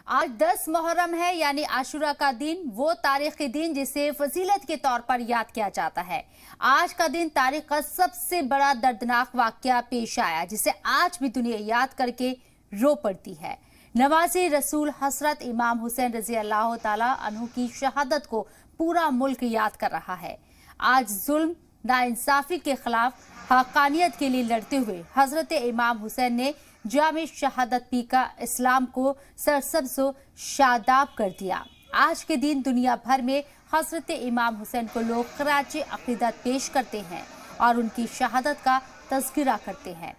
आज 10 मुहर्रम है यानी आशुरा का दिन, वो तारीखी दिन जिसे फजीलत के तौर पर याद किया जाता है। आज का दिन तारीख का सबसे बड़ा दर्दनाक वाकया पेश आया जिसे आज भी दुनिया याद करके रो पड़ती है। नवाज़े रसूल हजरत इमाम हुसैन रजी अल्लाह ताला अन्हु की शहादत को पूरा मुल्क याद कर रहा है। आज जुल्म नाइंसाफी के खिलाफ हक़ानियत के लिए लड़ते हुए हजरत इमाम हुसैन ने जामे शहादत पीका इस्लाम को सरसब्ज़ व शादाब कर दिया। आज के दिन दुनिया भर में हजरत इमाम हुसैन को लोग खराजे अक़ीदत पेश करते हैं और उनकी शहादत का तज़किरा करते हैं।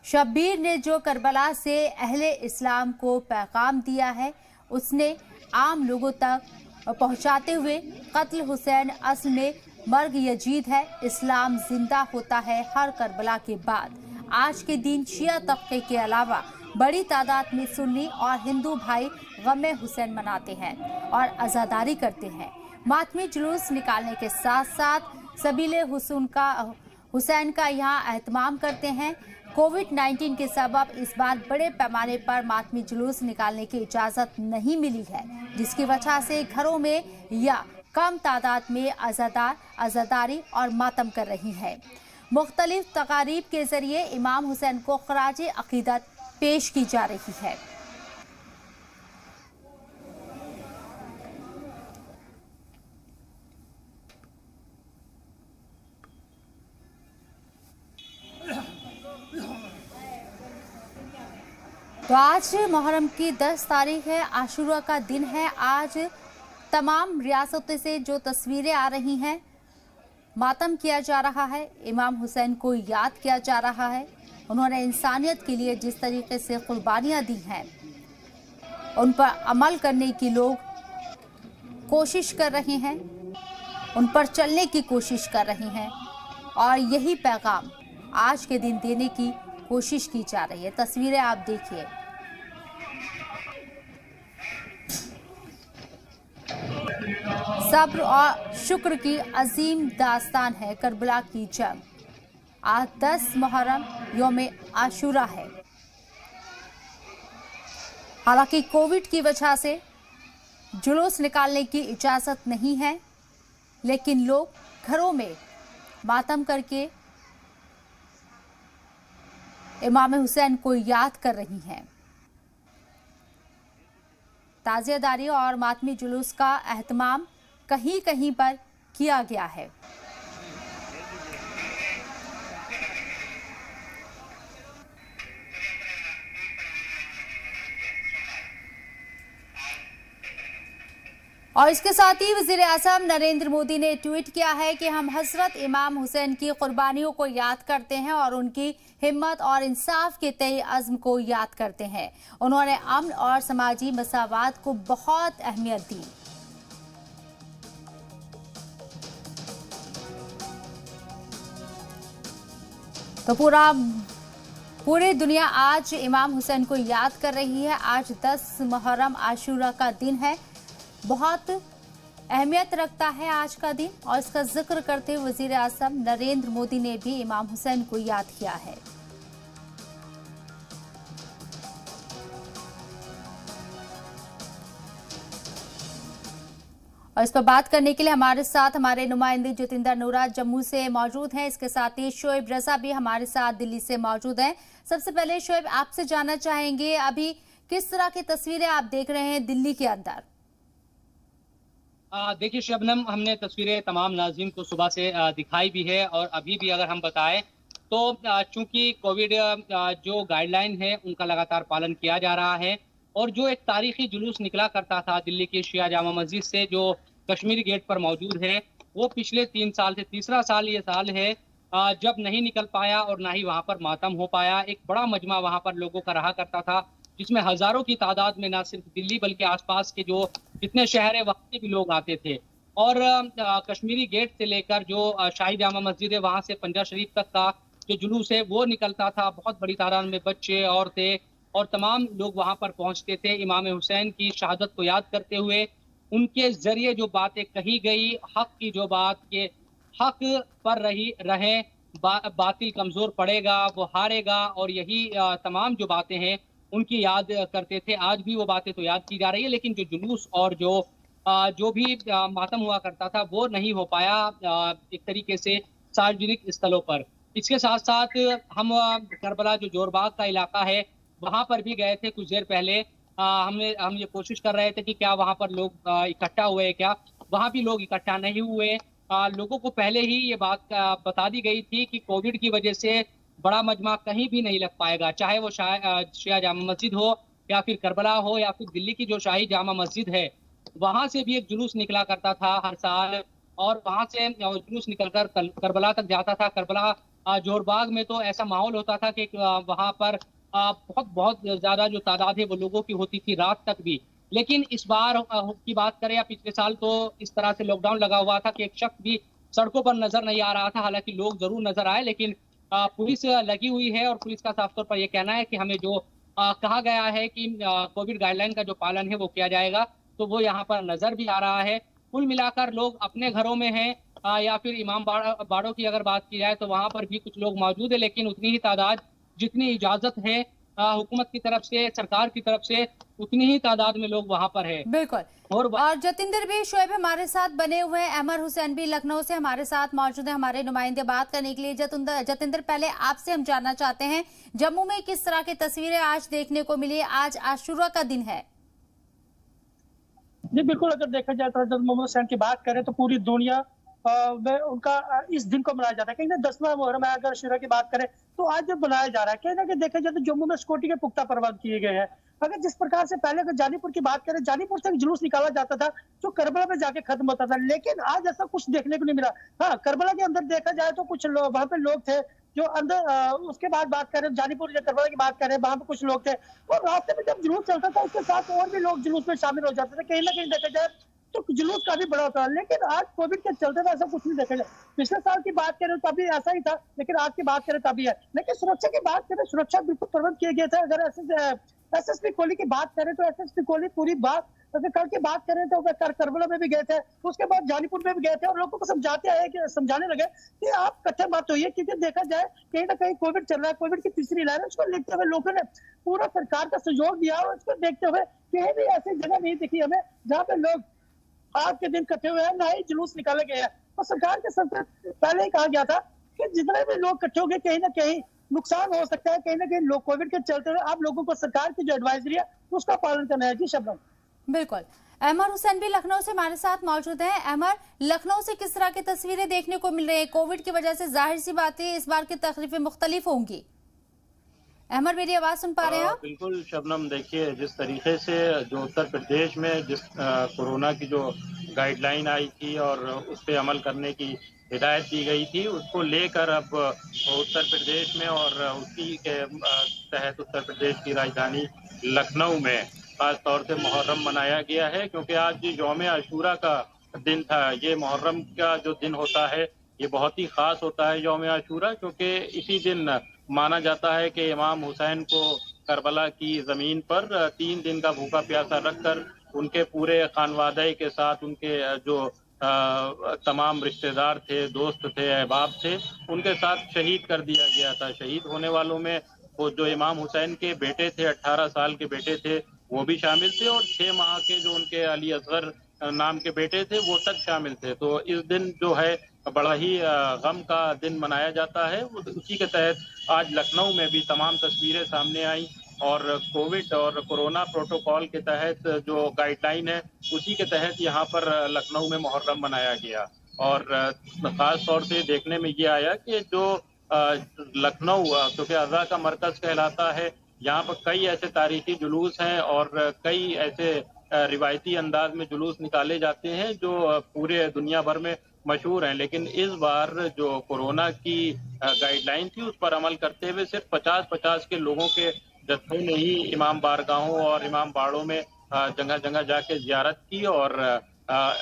शब्बीर ने जो करबला से अहले इस्लाम को पैगाम दिया है उसने आम लोगों तक पहुंचाते हुए कत्ल हुसैन असल में मर्ग यजीद है, इस्लाम जिंदा होता है हर करबला के बाद। आज के दिन शिया तबके के अलावा बड़ी तादाद में सुन्नी और हिंदू भाई गम हुसैन मनाते हैं और आज़ादारी करते हैं। मातमी जुलूस निकालने के साथ साथ सबीले हुसैन का यहाँ एहतमाम करते हैं। कोविड-19 के सबब इस बार बड़े पैमाने पर मातमी जुलूस निकालने की इजाज़त नहीं मिली है, जिसकी वजह से घरों में या कम तादाद में आज़ादारी और मातम कर रही है। मुख्तलिफ तकारीब के जरिए इमाम हुसैन को खराजे अक़ीदत पेश की जा रही है। तो आज मुहर्रम की 10 तारीख है, आशुरा का दिन है। आज तमाम रियासतों से जो तस्वीरें आ रही हैं, मातम किया जा रहा है, इमाम हुसैन को याद किया जा रहा है। उन्होंने इंसानियत के लिए जिस तरीके से कुर्बानियां दी हैं उन पर अमल करने की लोग कोशिश कर रहे हैं, उन पर चलने की कोशिश कर रहे हैं और यही पैगाम आज के दिन देने की कोशिश की जा रही है। तस्वीरें आप देखिए। सब्र और शुक्र की अजीम दास्तान है करबला की जंग। आज 10 मुहर्रम यौम आशुरा है। हालांकि कोविड की वजह से जुलूस निकालने की इजाज़त नहीं है, लेकिन लोग घरों में मातम करके इमाम हुसैन को याद कर रही हैं। ताज़ियादारी और मातमी जुलूस का एहतमाम कहीं कहीं पर किया गया है। और इसके साथ ही वज़ीर आज़म नरेंद्र मोदी ने ट्वीट किया है कि हम हजरत इमाम हुसैन की कुर्बानियों को याद करते हैं और उनकी हिम्मत और इंसाफ के तय अज़्म को याद करते हैं। उन्होंने अमन और समाजी मसावात को बहुत अहमियत दी। तो पूरी दुनिया आज इमाम हुसैन को याद कर रही है। आज 10 मुहर्रम आशुरा का दिन है, बहुत अहमियत रखता है आज का दिन और इसका जिक्र करते हुए वज़ीर आज़म नरेंद्र मोदी ने भी इमाम हुसैन को याद किया है। और इस पर बात करने के लिए हमारे साथ हमारे नुमाइंदे जतिंदर नूरा जम्मू से मौजूद हैं। इसके साथ ही शोएब रजा भी हमारे साथ दिल्ली से मौजूद हैं। सबसे पहले शोएब, आपसे जानना चाहेंगे अभी किस तरह की तस्वीरें आप देख रहे हैं दिल्ली के अंदर? देखिए शबनम, हमने तस्वीरें तमाम नाज़रीन को सुबह से दिखाई भी है और अभी भी अगर हम बताएं तो चूंकि कोविड जो गाइडलाइन है उनका लगातार पालन किया जा रहा है और जो एक तारीखी जुलूस निकला करता था दिल्ली की शिया जामा मस्जिद से जो कश्मीरी गेट पर मौजूद है, वो पिछले 3 साल से तीसरा साल ये साल है जब नहीं निकल पाया और ना ही वहाँ पर मातम हो पाया। एक बड़ा मजमा वहाँ पर लोगों का रहा करता था जिसमें हजारों की तादाद में ना सिर्फ दिल्ली बल्कि आसपास के जो जितने शहर है वहाँ से भी लोग आते थे और कश्मीरी गेट से लेकर जो शाही जामा मस्जिद है वहाँ से पंजा शरीफ तक का जो जुलूस है वो निकलता था। बहुत बड़ी तादाद में बच्चे, औरतें और तमाम लोग वहाँ पर पहुँचते थे इमाम हुसैन की शहादत को याद करते हुए। उनके जरिए जो बातें कही गई, हक की जो बात के हक पर रहें, बातिल कमजोर पड़ेगा, वो हारेगा और यही तमाम जो बातें हैं उनकी याद करते थे। आज भी वो बातें तो याद की जा रही है, लेकिन जो जुलूस और जो भी मातम हुआ करता था वो नहीं हो पाया एक तरीके से सार्वजनिक स्थलों पर। इसके साथ साथ हम करबला जो जोरबाग का इलाका है वहां पर भी गए थे कुछ देर पहले। हम ये कोशिश कर रहे थे कि क्या वहां पर लोग इकट्ठा हुए हैं क्या। वहां भी लोग इकट्ठा नहीं हुए। लोगों को पहले ही ये बात बता दी गई थी कि कोविड की वजह से बड़ा मजमा कहीं भी नहीं लग पाएगा, चाहे वो शिया जामा मस्जिद हो या फिर करबला हो या फिर दिल्ली की जो शाही जामा मस्जिद है, वहां से भी एक जुलूस निकला करता था हर साल। और वहां से जुलूस निकलकर करबला तक जाता था। करबला जोरबाग में तो ऐसा माहौल होता था कि वहां पर बहुत बहुत ज्यादा जो तादाद है वो लोगों की होती थी रात तक भी। लेकिन इस बार की बात करें या पिछले साल, तो इस तरह से लॉकडाउन लगा हुआ था कि एक शख्स भी सड़कों पर नजर नहीं आ रहा था। हालांकि लोग जरूर नजर आए, लेकिन पुलिस लगी हुई है और पुलिस का साफ तौर पर यह कहना है कि हमें जो कहा गया है कि कोविड गाइडलाइन का जो पालन है वो किया जाएगा, तो वो यहाँ पर नजर भी आ रहा है। कुल मिलाकर लोग अपने घरों में हैं या फिर इमाम बाड़ों की अगर बात की जाए तो वहां पर भी कुछ लोग मौजूद है, लेकिन उतनी ही तादाद जितनी इजाजत है हुकूमत की तरफ से, सरकार की तरफ से, उतनी ही तादाद में लोग वहां पर है। बिल्कुल। और जतिंदर भी शोएब हमारे साथ बने हुए हैं, अमर हुसैन भी लखनऊ से हमारे साथ मौजूद है, हमारे नुमाइंदे बात करने के लिए। जतिंदर, पहले आपसे हम जानना चाहते हैं जम्मू में किस तरह की तस्वीरें आज देखने को मिली। आज आशुरा का दिन है। जी बिल्कुल, अगर देखा जाए तो हजरत मोहम्मद हुसैन की बात करें तो पूरी दुनिया में उनका इस दिन को मनाया जाता है। कहीं ना 10वां मुहर्रम है, अगर आशुरा की बात करें तो आज जब मनाया जा रहा है, कहीं ना कहीं देखा जाए तो जम्मू में सिक्योरिटी के पुख्ता प्रबंध किए गए हैं। अगर जिस प्रकार से पहले अगर जानीपुर की बात करें, जानीपुर से एक जुलूस निकाला जाता था जो करबला में जाके खत्म होता था, लेकिन आज ऐसा कुछ देखने को नहीं मिला। हाँ, करबला के अंदर देखा जाए तो कुछ लोग वहां पे लोग थे जो अंदर, उसके बाद बात करें जानीपुर या करबला की बात करें, वहां पे कुछ लोग थे और रास्ते में जब जुलूस चलता था उसके साथ और भी लोग जुलूस में शामिल हो जाते थे। कहीं ना कहीं देखा जाए तो जुलूस काफी बड़ा होता है, लेकिन आज कोविड के चलते तो ऐसा कुछ नहीं देखा जाए। पिछले साल की बात करें तो अभी ऐसा ही था, लेकिन आज की बात करें तभी है। लेकिन सुरक्षा की बात करें, सुरक्षा बिल्कुल प्रबंध किए गए थे। अगर एसएसपी कोहली की बात करें तो एसएसपी कोहली पूरी बात, अगर कल की बात करें तो करबला में भी गए थे, उसके बाद जानीपुर में भी गए थे और लोगों को समझाने लगे कि आप इकट्ठे मत होइए, क्योंकि देखा जाए कहीं ना कहीं कोविड चल रहा है, कोविड की तीसरी लहर है। उसको देखते हुए लोगों ने पूरा सरकार का सहयोग दिया और उसको देखते हुए कहीं भी ऐसी जगह नहीं दिखी हमें जहाँ पे लोग आज के दिन इकट्ठे हुए हैं, ना ही जुलूस निकाले गए हैं। और सरकार के सबसे पहले ही कहा गया था कि जितने भी लोग इकट्ठे हो गए कहीं ना कहीं नुकसान हो सकता है। कहीं ना कहीं लोग कोविड के चलते हुए आप लोगों को सरकार की जो एडवाइजरी है उसका पालन करना है। जी शबनम। बिल्कुल। अमर हुसैन भी लखनऊ से हमारे साथ मौजूद हैं। अमर, लखनऊ से किस तरह की तस्वीरें देखने को मिल रही है? कोविड की वजह से जाहिर सी बात है इस बार की तकरीफें मुख्तलिफ होंगी। अहमद, मेरी आवाज सुन पा रहे हैं आप? बिल्कुल शबनम, देखिए जिस तरीके से जो उत्तर प्रदेश में जिस कोरोना की जो गाइडलाइन आई थी और उस पर अमल करने की हिदायत दी गई थी, उसको लेकर अब उत्तर प्रदेश में और उसी के तहत उत्तर प्रदेश की राजधानी लखनऊ में खास तौर से मुहर्रम मनाया गया है। क्योंकि आज यौम आशूरा का दिन था। ये मुहर्रम का जो दिन होता है ये बहुत ही खास होता है यौम आशूरा, क्योंकि इसी दिन माना जाता है कि इमाम हुसैन को करबला की ज़मीन पर 3 दिन का भूखा प्यासा रखकर उनके पूरे खानवादे के साथ उनके जो तमाम रिश्तेदार थे, दोस्त थे, अहबाब थे, उनके साथ शहीद कर दिया गया था। शहीद होने वालों में वो जो इमाम हुसैन के बेटे थे, 18 साल के बेटे थे, वो भी शामिल थे और 6 माह के जो उनके अली असगर नाम के बेटे थे वो तक शामिल थे। तो इस दिन जो है बड़ा ही गम का दिन मनाया जाता है। उसी के तहत आज लखनऊ में भी तमाम तस्वीरें सामने आई और कोविड और कोरोना प्रोटोकॉल के तहत जो गाइडलाइन है उसी के तहत यहाँ पर लखनऊ में मुहर्रम मनाया गया। और ख़ास तौर से देखने में ये आया कि जो लखनऊ क्योंकि अज़ा का मरकज़ कहलाता है, यहाँ पर कई ऐसे तारीखी जुलूस हैं और कई ऐसे रिवायती अंदाज में जुलूस निकाले जाते हैं जो पूरे दुनिया भर में मशहूर हैं। लेकिन इस बार जो कोरोना की गाइडलाइन थी उस पर अमल करते हुए सिर्फ 50-50 के लोगों के जत्थों ने ही इमाम बारगाहों और इमाम बाड़ों में जगह जगह जाके ज़ियारत की और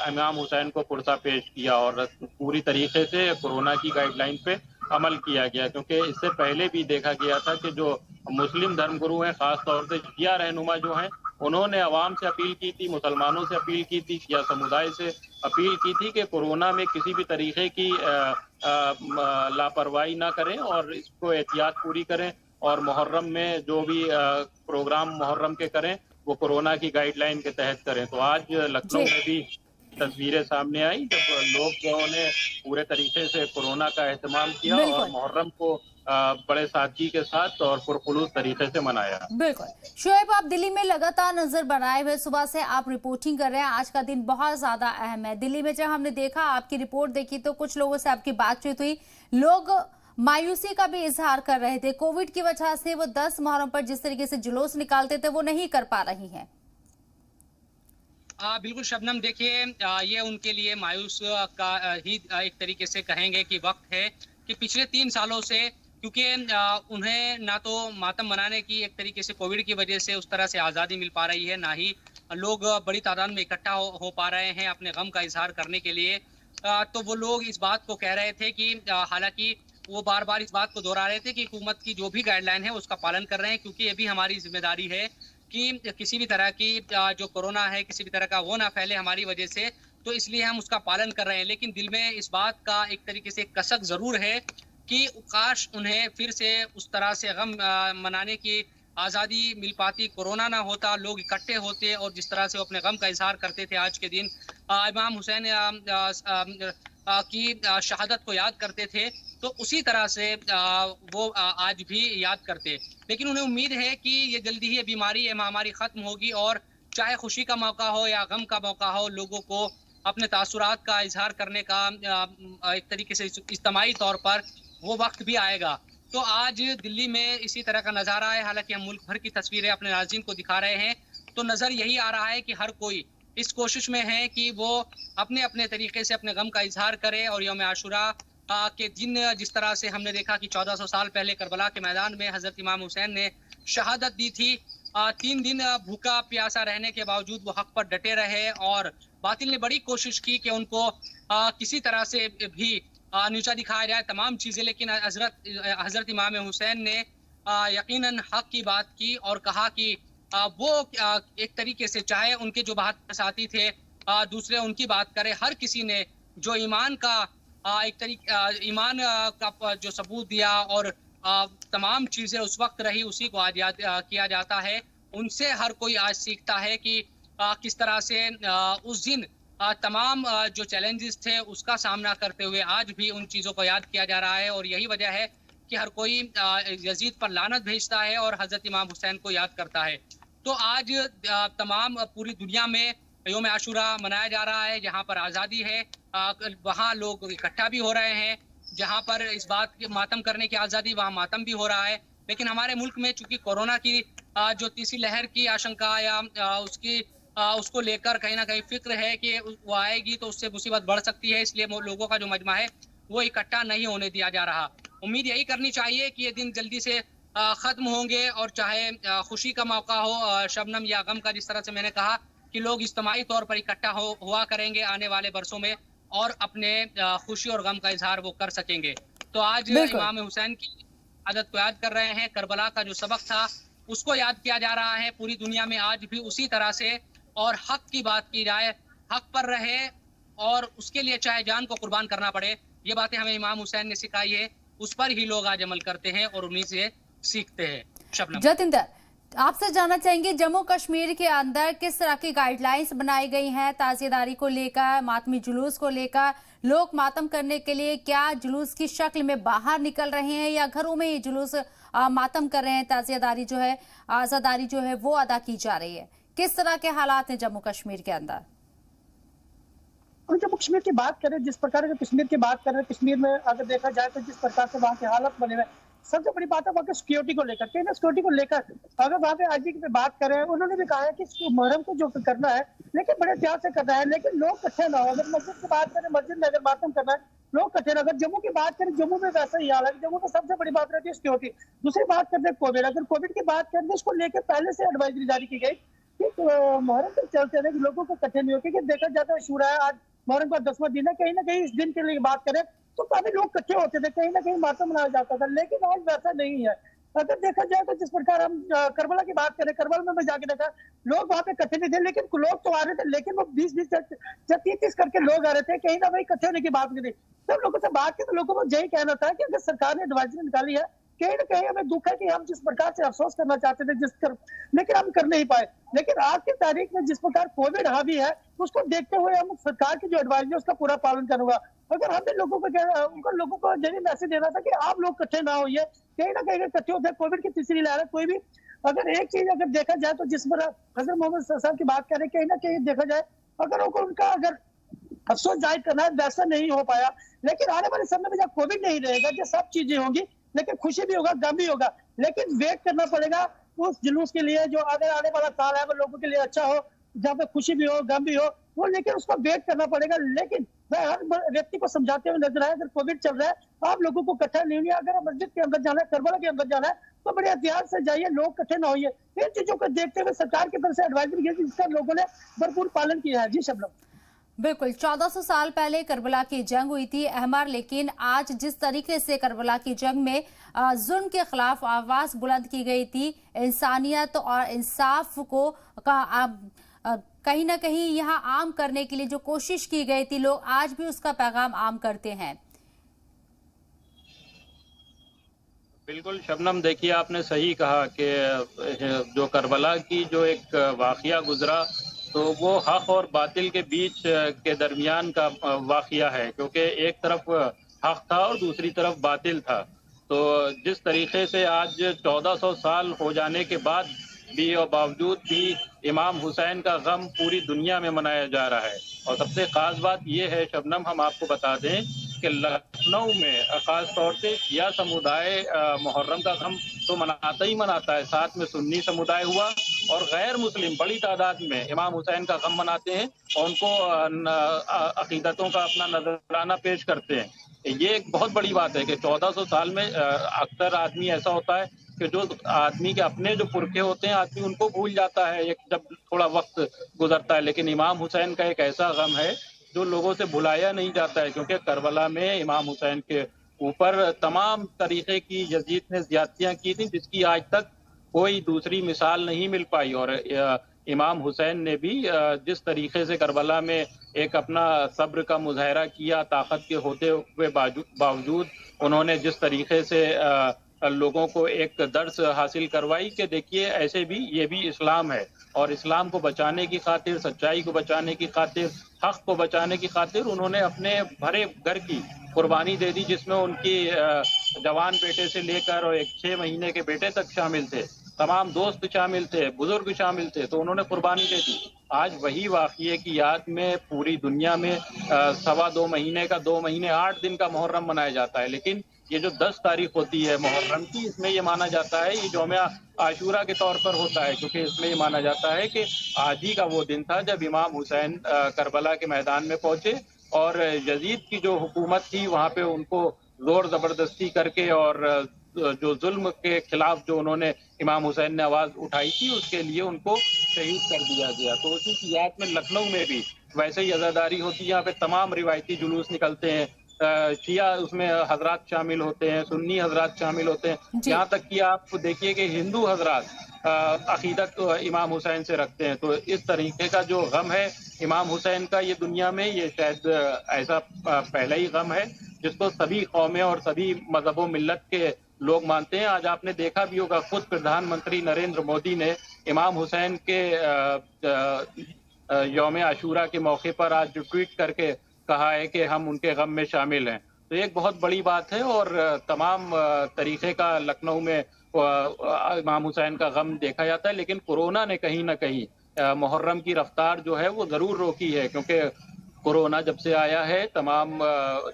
इमाम हुसैन को पुरसा पेश किया और पूरी तरीके से कोरोना की गाइडलाइन पे अमल किया गया। क्योंकि इससे पहले भी देखा गया था कि जो मुस्लिम धर्मगुरु हैं, खास तौर से शिया रहनुमा जो हैं, उन्होंने अवाम से अपील की थी, मुसलमानों से अपील की थी, शिया समुदाय से अपील की थी कि कोरोना में किसी भी तरीके की लापरवाही ना करें और इसको एहतियात पूरी करें और मुहर्रम में जो भी प्रोग्राम मुहर्रम के करें वो कोरोना की गाइडलाइन के तहत करें। तो आज लखनऊ में भी तस्वीरें सामने आई जब लोगों ने पूरे तरीके से कोरोना का एहतमाम किया और मुहर्रम को बड़े सादगी के साथ और पुरखुलूस तरीके से मनाया। बिल्कुल। शोएब, आप दिल्ली में लगातार नजर बनाए हुए सुबह से आप रिपोर्टिंग कर रहे हैं। आज का दिन बहुत ज्यादा अहम है। दिल्ली में जब हमने देखा, आपकी रिपोर्ट देखी, तो कुछ लोगों से आपकी बातचीत हुई, लोग मायूसी का भी इजहार कर रहे थे। कोविड की वजह से वो 10 मुहर्रम पर जिस तरीके से जुलूस निकालते थे वो नहीं कर पा रही हैं। बिल्कुल शबनम, देखिए ये उनके लिए मायूस का ही एक तरीके से कहेंगे कि वक्त है कि पिछले 3 सालों से, क्योंकि उन्हें ना तो मातम मनाने की एक तरीके से कोविड की वजह से उस तरह से आज़ादी मिल पा रही है, ना ही लोग बड़ी तादाद में इकट्ठा हो पा रहे हैं अपने गम का इजहार करने के लिए। तो वो लोग इस बात को कह रहे थे कि हालांकि वो बार बार इस बात को दोहरा रहे थे कि हुकूमत की जो भी गाइडलाइन है उसका पालन कर रहे हैं, क्योंकि ये भी हमारी जिम्मेदारी है कि किसी भी तरह की जो कोरोना है किसी भी तरह का वो ना फैले हमारी वजह से, तो इसलिए हम उसका पालन कर रहे हैं। लेकिन दिल में इस बात का एक तरीके से कसक जरूर है कि काश उन्हें फिर से उस तरह से गम मनाने की आज़ादी मिल पाती, कोरोना ना होता, लोग इकट्ठे होते और जिस तरह से वो अपने गम का इजहार करते थे आज के दिन, इमाम हुसैन की शहादत को याद करते थे, तो उसी तरह से वो आज भी याद करते। लेकिन उन्हें उम्मीद है कि ये जल्दी ही ये बीमारी, ये महामारी खत्म होगी और चाहे खुशी का मौका हो या गम का मौका हो, लोगों को अपने तासुरात का इजहार करने का एक तरीके से इज्तिमाई तौर पर वो वक्त भी आएगा। तो आज दिल्ली में इसी तरह का नज़ारा है। हालांकि हम मुल्क भर की तस्वीरें अपने नाज़रीन को दिखा रहे हैं, तो नज़र यही आ रहा है कि हर कोई इस कोशिश में है कि वो अपने अपने तरीके से अपने गम का इजहार करे। और यौम आशुरा के दिन जिस तरह से हमने देखा कि 1400 साल पहले करबला के मैदान में हज़रत इमाम हुसैन ने शहादत दी थी, 3 दिन भूखा प्यासा रहने के बावजूद वो हक पर डटे रहे और बातिल ने बड़ी कोशिश की कि उनको किसी तरह से भी नीचा दिखाया जाए, तमाम चीज़ें। लेकिन हज़रत इमाम हुसैन ने यकीनन हक की बात की और कहा कि वो एक तरीके से, चाहे उनके जो 72 साथी थे दूसरे उनकी बात करें, हर किसी ने जो ईमान का ईमान का जो सबूत दिया और तमाम चीज़ें उस वक्त रही उसी को आज याद किया जाता है। उनसे हर कोई आज सीखता है कि किस तरह से उस दिन तमाम जो चैलेंजेस थे उसका सामना करते हुए आज भी उन चीज़ों को याद किया जा रहा है। और यही वजह है कि हर कोई यजीद पर लानत भेजता है और हज़रत इमाम हुसैन को याद करता है। तो आज तमाम पूरी दुनिया में यौम आशुरा मनाया जा रहा है। जहाँ पर आज़ादी है वहाँ लोग इकट्ठा भी हो रहे हैं, जहाँ पर इस बात की मातम करने की आज़ादी वहाँ मातम भी हो रहा है। लेकिन हमारे मुल्क में चूंकि कोरोना की जो तीसरी लहर की आशंका या उसको लेकर कहीं ना कहीं फिक्र है कि वो आएगी तो उससे मुसीबत बढ़ सकती है, इसलिए लोगों का जो मजमा है वो इकट्ठा नहीं होने दिया जा रहा। उम्मीद यही करनी चाहिए कि ये दिन जल्दी से ख़त्म होंगे और चाहे खुशी का मौका हो शबनम या गम का, जिस तरह से मैंने कहा कि लोग इज्तिमाई तौर पर इकट्ठा हुआ करेंगे आने वाले बरसों में और अपने खुशी और गम का इजहार वो कर सकेंगे। तो आज इमाम हुसैन की आदत को याद कर रहे हैं, करबला का जो सबक था उसको याद किया जा रहा है पूरी दुनिया में आज भी उसी तरह से। और हक की बात की जाए, हक पर रहे और उसके लिए चाहे जान को कुर्बान करना पड़े, ये बातें हमें इमाम हुसैन ने सिखाई है, उस पर ही लोग आज अमल करते हैं और उन्हीं से सीखते हैं। जतिंदर, आपसे जानना चाहेंगे जम्मू कश्मीर के अंदर किस तरह की गाइडलाइंस बनाई गई हैं ताजियेदारी को लेकर, मातमी जुलूस को लेकर? लोग मातम करने के लिए क्या जुलूस की शक्ल में बाहर निकल रहे हैं या घरों में ही जुलूस मातम कर रहे हैं? ताजियेदारी जो है, आज़ादारी जो है वो अदा की जा रही है। किस तरह के हालात हैं जम्मू कश्मीर के अंदर? जम्मू कश्मीर की बात करें, जिस प्रकार के कश्मीर की बात करें, कश्मीर में अगर देखा जाए तो जिस प्रकार से वहाँ के हालात बने हुए, सबसे बड़ी बात है वहाँ के सिक्योरिटी को लेकर के ना, सिक्योरिटी को लेकर अगर वहाँ पे आईजी की बात करें, उन्होंने भी कहा है कि मुहर्रम को जो करना है लेकिन बड़े प्यार से करना है, लेकिन लोग इकट्ठे ना हो। अगर मस्जिद की बात करें, मस्जिद में अगर मातम करना है लोग इकट्ठे ना। अगर जम्मू की बात करें, जम्मू में वैसा ही हाल है। जम्मू में सबसे बड़ी बात रहती है सिक्योरिटी। दूसरी बात करते हैं कोविड। अगर कोविड की बात करें, इसको लेकर पहले से एडवाइजरी जारी की गई कि मुहर्रम के चलते हैं लोगों को इकट्ठे नहीं हो, क्योंकि देखा जाता है शुरू है आज मुहर्रम का 10वां दिन है, कहीं ना कहीं इस दिन के लिए बात करें तो काफी लोग इकट्ठे होते थे, कहीं ना कहीं मातम मनाया जाता था, लेकिन आज वैसा नहीं है। अगर देखा जाए तो जिस प्रकार हम करबला की बात करें, करबला में मैं जाके देखा लोग वहाँ पे इकट्ठे नहीं थे, लेकिन लोग तो आ रहे थे, लेकिन वो 20-20 या 30 करके लोग आ रहे थे, कहीं ना कहीं इकट्ठे होने की बात नहीं थी। तब लोगों से बात की तो लोगों को यही कहना था कि अगर सरकार ने एडवाइजरी निकाली है कहीं ना कहीं हमें दुख है कि हम जिस प्रकार से अफसोस करना चाहते थे लेकिन हम कर नहीं पाए। लेकिन आज की तारीख में जिस प्रकार कोविड हावी है, उसको देखते हुए हम सरकार की जो एडवाइजरी है उसका पूरा पालन करूंगा। अगर हमने लोगों को यही मैसेज देना था कि आप लोग इकट्ठे ना होइए, कहीं ना कहीं इकट्ठे होते हैं। कोविड की तीसरी लहर है, कोई भी अगर एक चीज अगर देखा जाए तो जिस पर हजरत मोहम्मद साहब की बात करें, कहीं ना कहीं देखा जाए अगर उनका अगर अफसोस जाहिर करना है वैसा नहीं हो पाया, लेकिन आने वाले समय में जब कोविड नहीं रहेगा, जब सब चीजें होंगी, लेकिन खुशी भी होगा, गम भी होगा, लेकिन वेट करना पड़ेगा उस जुलूस के लिए जो अगर आने वाला साल है वो लोगों के लिए अच्छा हो, जहाँ पे खुशी भी हो, गम भी हो, वो लेकिन उसका वेट करना पड़ेगा। लेकिन मैं हर व्यक्ति को समझाते हुए नजर आया, अगर कोविड चल रहा है आप लोगों को इकट्ठा नहीं होना, अगर मस्जिद के अंदर जाना है, करबला के अंदर जाना है, तो बड़े एहतियात से जाइए, लोग इकट्ठे ना होइए। इन चीजों को देखते हुए सरकार की तरफ से एडवाइजरी है जिसका लोगों ने भरपूर पालन किया है। जी शबनम। बिल्कुल, 1400 साल पहले करबला की जंग हुई थी अहमर, लेकिन आज जिस तरीके से करबला की जंग में जुल्म के खिलाफ आवाज बुलंद की गई थी, इंसानियत और इंसाफ को कहीं ना कहीं यहाँ आम करने के लिए जो कोशिश की गई थी, लोग आज भी उसका पैगाम आम करते हैं। बिल्कुल शबनम, देखिए आपने सही कहा कि जो करबला की जो एक वाकया गुजरा, तो वो हक और बातिल के बीच के दरमियान का वाकया है, क्योंकि एक तरफ हक था और दूसरी तरफ बातिल था। तो जिस तरीके से आज 1400 साल हो जाने के बाद भी और बावजूद भी इमाम हुसैन का गम पूरी दुनिया में मनाया जा रहा है। और सबसे खास बात यह है शबनम, हम आपको बता दें कि लखनऊ में खास तौर से शिया समुदाय मुहर्रम का गम तो मनाता ही मनाता है, साथ में सुन्नी समुदाय हुआ और गैर मुस्लिम बड़ी तादाद में इमाम हुसैन का गम मनाते हैं और उनको अकीदतों का अपना नजराना पेश करते हैं। ये एक बहुत बड़ी बात है कि 1400 साल में अक्सर आदमी ऐसा होता है कि जो आदमी के अपने जो पुरखे होते हैं आदमी उनको भूल जाता है एक जब थोड़ा वक्त गुजरता है, लेकिन इमाम हुसैन का एक ऐसा गम है जो लोगों से भुलाया नहीं जाता है, क्योंकि करबला में इमाम हुसैन के ऊपर तमाम तरीके की यजीद ने ज्यादतियां की थी जिसकी आज तक कोई दूसरी मिसाल नहीं मिल पाई। और इमाम हुसैन ने भी जिस तरीके से करबला में एक अपना सब्र का मुजाहरा किया, ताकत के होते हुए बावजूद उन्होंने जिस तरीके से लोगों को एक दर्स हासिल करवाई कि देखिए ऐसे भी ये भी इस्लाम है, और इस्लाम को बचाने की खातिर, सच्चाई को बचाने की खातिर, हक को बचाने की खातिर उन्होंने अपने भरे घर की कुर्बानी दे दी, जिसमें उनकी जवान बेटे से लेकर और एक 6 महीने के बेटे तक शामिल थे, तमाम दोस्त शामिल थे, बुजुर्ग शामिल थे, तो उन्होंने कुर्बानी दे दी। आज वही वाक़ये की याद में पूरी दुनिया में 2.25 महीने का 2 महीने 8 दिन का मुहर्रम मनाया जाता है, लेकिन ये जो 10 तारीख होती है मुहर्रम की, इसमें ये माना जाता है, ये यौम आशूरा के तौर पर होता है, क्योंकि इसमें ये माना जाता है कि आज ही का वो दिन था जब इमाम हुसैन करबला के मैदान में पहुंचे और यजीद की जो हुकूमत थी वहाँ पे उनको जोर जबरदस्ती करके और जो जुल्म के खिलाफ जो उन्होंने इमाम हुसैन ने आवाज उठाई थी उसके लिए उनको शहीद कर दिया गया। तो उसी की याद में लखनऊ में भी वैसे ही अज़ादारी होती है, यहाँ पे तमाम रिवायती जुलूस निकलते हैं, शिया उसमें हजरात शामिल होते हैं, सुन्नी हजरात शामिल होते हैं, यहाँ तक कि आप देखिए कि हिंदू हजरात अकीदत इमाम हुसैन से रखते हैं। तो इस तरीके का जो गम है इमाम हुसैन का ये दुनिया में, ये शायद ऐसा पहला ही गम है जिसको सभी कौमें और सभी मजहबों मिल्लत के लोग मानते हैं। आज आपने देखा भी होगा, खुद प्रधानमंत्री नरेंद्र मोदी ने इमाम हुसैन के यौम आशूरा के मौके पर आज ट्वीट करके कहा है कि हम उनके गम में शामिल हैं। तो एक बहुत बड़ी बात है और तमाम तरीके का लखनऊ में इमाम हुसैन का गम देखा जाता है, लेकिन कोरोना ने कहीं ना कहीं मुहर्रम की रफ्तार जो है वो जरूर रोकी है, क्योंकि कोरोना जब से आया है तमाम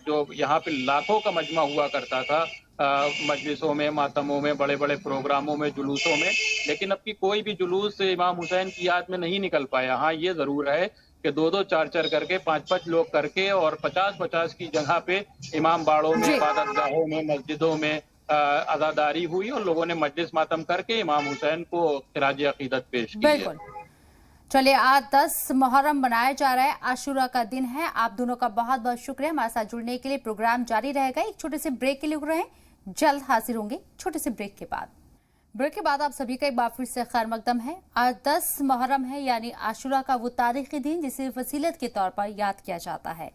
जो यहाँ पे लाखों का मजमा हुआ करता था मजलिसों में, मातमों में, बड़े बड़े प्रोग्रामों में, जुलूसों में, लेकिन अब की कोई भी जुलूस इमाम हुसैन की याद में नहीं निकल पाया। हाँ ये जरूर है कि 2-2, 4-4 करके 5-5 लोग करके और 50-50 की जगह पे इमाम बाड़ों में, इबादत गाहों में, मस्जिदों में अज़ादारी हुई और लोगों ने मजलिस मातम करके इमाम हुसैन को खिराज अकीदत पेश की। चलिए, आज 10 मुहर्रम मनाया जा रहा है, आशूरा का दिन है। आप दोनों का बहुत बहुत शुक्रिया हमारे साथ जुड़ने के लिए। प्रोग्राम जारी रहेगा, एक छोटे से ब्रेक के लिए रुक रहे हैं, जल्द हाजिर होंगे छोटे से ब्रेक के बाद। ब्रेक के बाद आप सभी का एक बार फिर से खैर मकदम है। आज 10 मुहर्रम है, यानी आशूरा का वो तारीखी दिन जिसे फसीलत के तौर पर याद किया जाता है।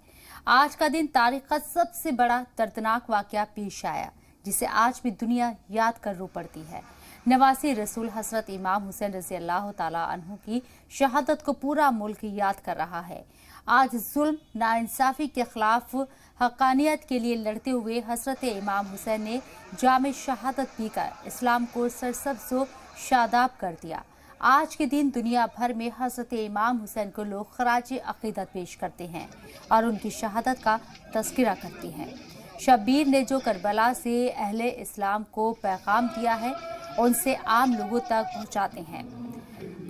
आज का दिन तारीख का सबसे बड़ा दर्दनाक वाकया पेश आया, जिसे आज भी दुनिया याद कर रो पड़ती है। नवासी रसूल हजरत इमाम हुसैन रज़ी अल्लाह ताला अन्हु की शहादत को पूरा मुल्क याद कर रहा है। आज जुल्म नाइंसाफी के खिलाफ हक़ानियत के लिए लड़ते हुए हजरत इमाम हुसैन ने जाम शहादत पीकर इस्लाम को सरसब्ज़ व शादाब कर दिया। आज के दिन दुनिया भर में हजरत इमाम हुसैन को लोग खराज अक़ीदत पेश करते हैं और उनकी शहादत का तज़किरा करते हैं। शब्बीर ने जो करबला से अहले इस्लाम को पैगाम दिया है उनसे आम लोगों तक पहुंचाते हैं।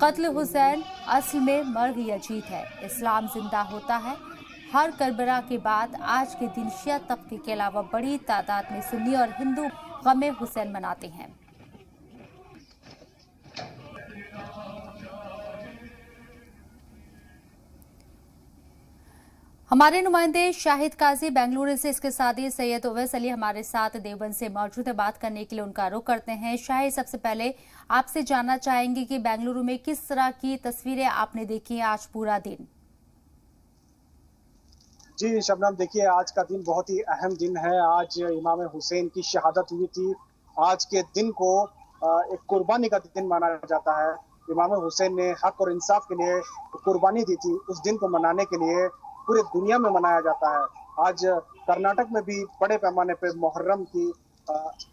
कत्ल हुसैन असल में मर्ग या जीत है। इस्लाम जिंदा होता है। हर करबला के बाद आज के दिन शिया तबके के अलावा बड़ी तादाद में सुन्नी और हिंदू गमे हुसैन मनाते हैं। हमारे नुमाइंदे शाहिद काजी बेंगलुरु से, इसके साथ ही सैयद ओवैस अली हमारे साथ देवबंद से मौजूद है। बात करने के लिए उनका रुख करते हैं। शाहिद, सबसे पहले आपसे जानना चाहेंगे कि बेंगलुरु में किस तरह की तस्वीरें आपने देखी आज पूरा दिन? जी शबनम, देखिए आज का दिन बहुत ही अहम दिन है। आज इमाम हुसैन की शहादत हुई थी। आज के दिन को एक कुर्बानी का दिन माना जाता है। इमाम हुसैन ने हक और इंसाफ के लिए कुर्बानी दी थी। उस दिन को मनाने के लिए पूरे दुनिया में मनाया जाता है। आज कर्नाटक में भी बड़े पैमाने पे मुहर्रम की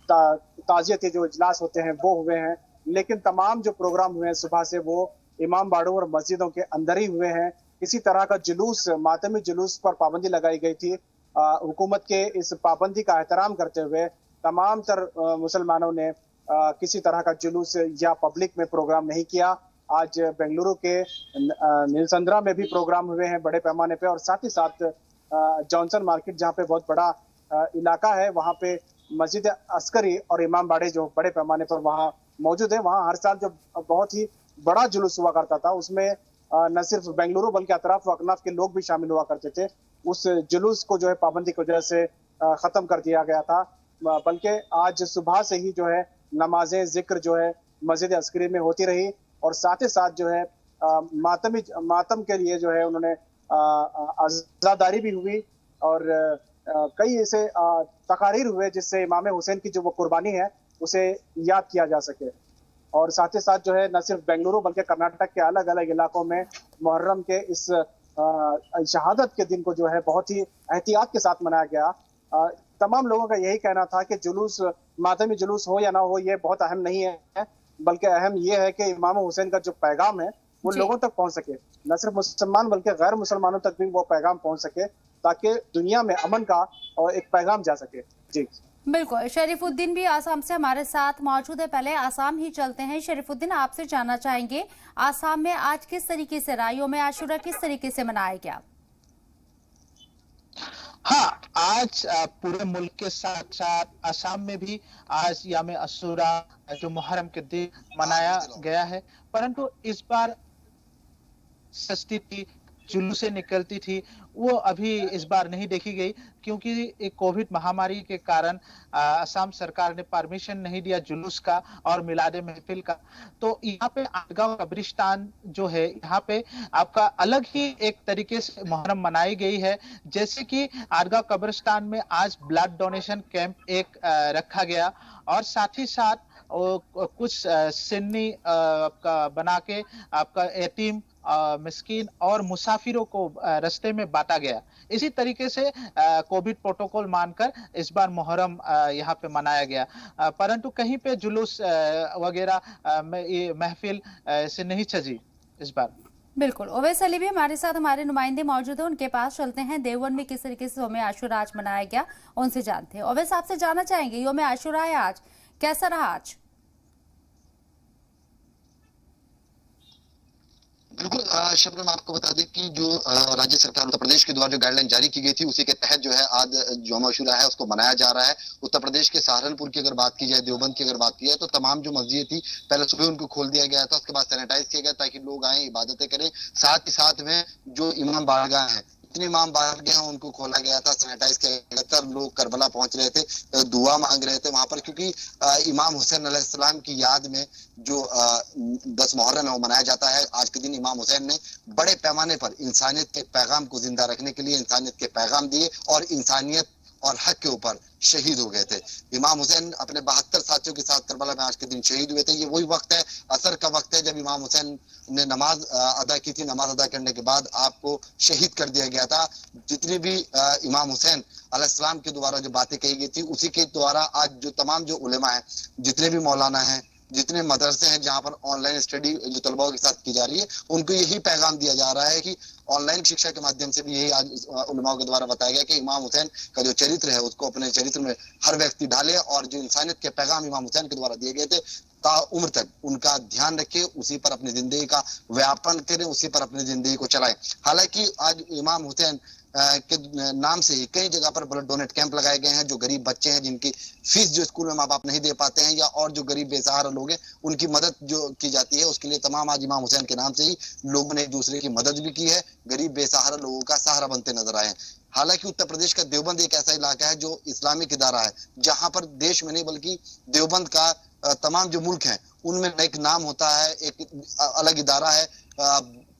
ताज़ियती जो इजलास होते हैं वो हुए हैं, लेकिन तमाम जो प्रोग्राम हुए हैं सुबह से वो इमाम बाड़ों और मस्जिदों के अंदर ही हुए हैं। किसी तरह का जुलूस, मातमी जुलूस पर पाबंदी लगाई गई थी। हुकूमत के इस पाबंदी का एहतराम करते हुए तमाम तर मुसलमानों ने किसी तरह का जुलूस या पब्लिक में प्रोग्राम नहीं किया। आज बेंगलुरु के नीलसंद्रा में भी प्रोग्राम हुए हैं बड़े पैमाने पे, और साथ ही साथ जॉनसन मार्केट जहाँ पे बहुत बड़ा इलाका है वहाँ पे मस्जिद अस्करी और इमाम बाड़े जो बड़े पैमाने पर वहाँ मौजूद है। वहाँ हर साल जो बहुत ही बड़ा जुलूस हुआ करता था उसमें न सिर्फ बेंगलुरु बल्कि अतराफ व अकनाफ के लोग भी शामिल हुआ करते थे। उस जुलूस को जो है पाबंदी की वजह से खत्म कर दिया गया था, बल्कि आज सुबह से ही जो है नमाजें जिक्र जो है मस्जिद अस्करी में होती रही, और साथ ही साथ जो है मातम के लिए जो है उन्होंने आज़ादारी भी हुई और कई ऐसे तकारीर हुए जिससे इमाम हुसैन की जो वो कुर्बानी है उसे याद किया जा सके। और साथ ही साथ जो है न सिर्फ बेंगलुरु बल्कि कर्नाटक के अलग अलग इलाकों में मुहर्रम के इस शहादत के दिन को जो है बहुत ही एहतियात के साथ मनाया गया। तमाम लोगों का यही कहना था कि जुलूस, मातमी जुलूस हो या ना हो, ये बहुत अहम नहीं है, बल्कि अहम यह है कि इमाम हुसैन का जो पैगाम है वो लोगों तक पहुंच सके, न सिर्फ मुसलमान बल्कि गैर मुसलमानों तक भी वो पैगाम पहुंच सके, ताकि दुनिया में अमन का और एक पैगाम जा सके। जी बिल्कुल। शरीफुद्दीन भी आसाम से हमारे साथ मौजूद है। पहले आसाम ही चलते हैं। शरीफुद्दीन, आपसे जानना चाहेंगे आसाम में आज किस तरीके से, राइयों में आशुरा किस तरीके से मनाया गया? हाँ, आज पूरे मुल्क के साथ साथ असम में भी आज याम अशूरा जो मुहर्रम के दिन मनाया गया है, परंतु इस बार सस्ती थी, जुलूसें निकलती थी, वो अभी इस बार नहीं देखी गई, क्योंकि एक कोविड महामारी के कारण असम सरकार ने परमिशन नहीं दिया जुलूस का और मिलादे महफिल का। तो यहाँ पे आटगांव कब्रिस्तान जो है, यहाँ पे आपका अलग ही एक तरीके से मुहर्रम मनाई गई है। जैसे कि आटगांव कब्रिस्तान में आज ब्लड डोनेशन कैंप एक रखा गया, और साथ ही साथ कुछ सिन्नी आपका बना के आपका यतीम, मिस्कीन और मुसाफिरों को रास्ते में बांटा गया। इसी तरीके से कोविड प्रोटोकॉल मानकर इस बार मुहर्रम यहाँ पे मनाया गया, परंतु कहीं पे जुलूस वगैरह महफिल से नहीं सजी इस बार। बिल्कुल। ओवैस अली भी हमारे साथ, हमारे नुमाइंदे मौजूद है, उनके पास चलते हैं। देवबंद में किस तरीके से योम आशुरा आज मनाया गया उनसे जानते हैं। ओवैस, आपसे जानना चाहेंगे योम आशुरा है आज, कैसा रहा आज? बिल्कुल शबनम, आपको बता दें कि जो राज्य सरकार उत्तर प्रदेश के द्वारा जो गाइडलाइन जारी की गई थी उसी के तहत जो है आज यौम आशुरा है उसको मनाया जा रहा है। उत्तर प्रदेश के सहारनपुर की अगर बात की जाए, देवबंद की अगर बात की जाए, तो तमाम जो मस्जिद थी पहले सुबह उनको खोल दिया गया था, उसके बाद सैनिटाइज किया गया ताकि लोग आए इबादतें करें। साथ ही साथ में जो इमाम बारगाह है, जितने इमाम बारगाह हैं उनको खोला गया था, सैनिटाइज किया गया था। लोग करबला पहुंच रहे थे, दुआ मांग रहे थे वहां पर, क्योंकि इमाम हुसैन अलैहिस्सलाम की याद में जो 10 मुहर्रम है वो मनाया जाता है। आज के दिन इमाम हुसैन ने बड़े पैमाने पर इंसानियत के पैगाम को जिंदा रखने के लिए इंसानियत के पैगाम दिए और इंसानियत और हक के ऊपर शहीद हो गए थे। इमाम हुसैन अपने 72 साथियों के साथ करबला में आज के दिन शहीद हुए थे। ये वही वक्त है, असर का वक्त है, जब इमाम हुसैन ने नमाज अदा की थी। नमाज अदा करने के बाद आपको शहीद कर दिया गया था। जितनी भी इमाम हुसैन अलैहिस्सलाम के द्वारा जो बातें कही गई थी, उसी के द्वारा आज जो तमाम जो उलेमा है, जितने भी मौलाना हैं, जितने मदरसे हैं जहां पर ऑनलाइन स्टडी जो तलबाओं के साथ की जा रही है, उनको यही पैगाम दिया जा रहा है कि ऑनलाइन शिक्षा के माध्यम से भी यही आज उलमाओं के द्वारा बताया गया कि इमाम हुसैन का जो चरित्र है उसको अपने चरित्र में हर व्यक्ति ढाले और जो इंसानियत के पैगाम इमाम हुसैन के द्वारा दिए गए थे ताउम्र तक उनका ध्यान रखे, उसी पर अपनी जिंदगी का व्यापन करें, उसी पर अपनी जिंदगी को चलाएं। हालांकि आज इमाम हुसैन के नाम से ही कई जगह पर ब्लड डोनेट कैंप लगाए गए हैं। जो गरीब बच्चे हैं जिनकी फीस जो स्कूल में माँ बाप नहीं दे पाते हैं, या और जो गरीब बेसहारा लोग हैं उनकी मदद जो की जाती है, उसके लिए तमाम आज इमाम हुसैन के नाम से ही लोगों ने एक दूसरे की मदद भी की है, गरीब बेसहारा लोगों का सहारा बनते नजर आए हैं। हालांकि उत्तर प्रदेश का देवबंद एक ऐसा इलाका है जो इस्लामिक इदारा है, जहां पर देश में नहीं बल्कि देवबंद का तमाम जो मुल्क हैं उनमें एक नाम होता है, एक अलग इदारा है,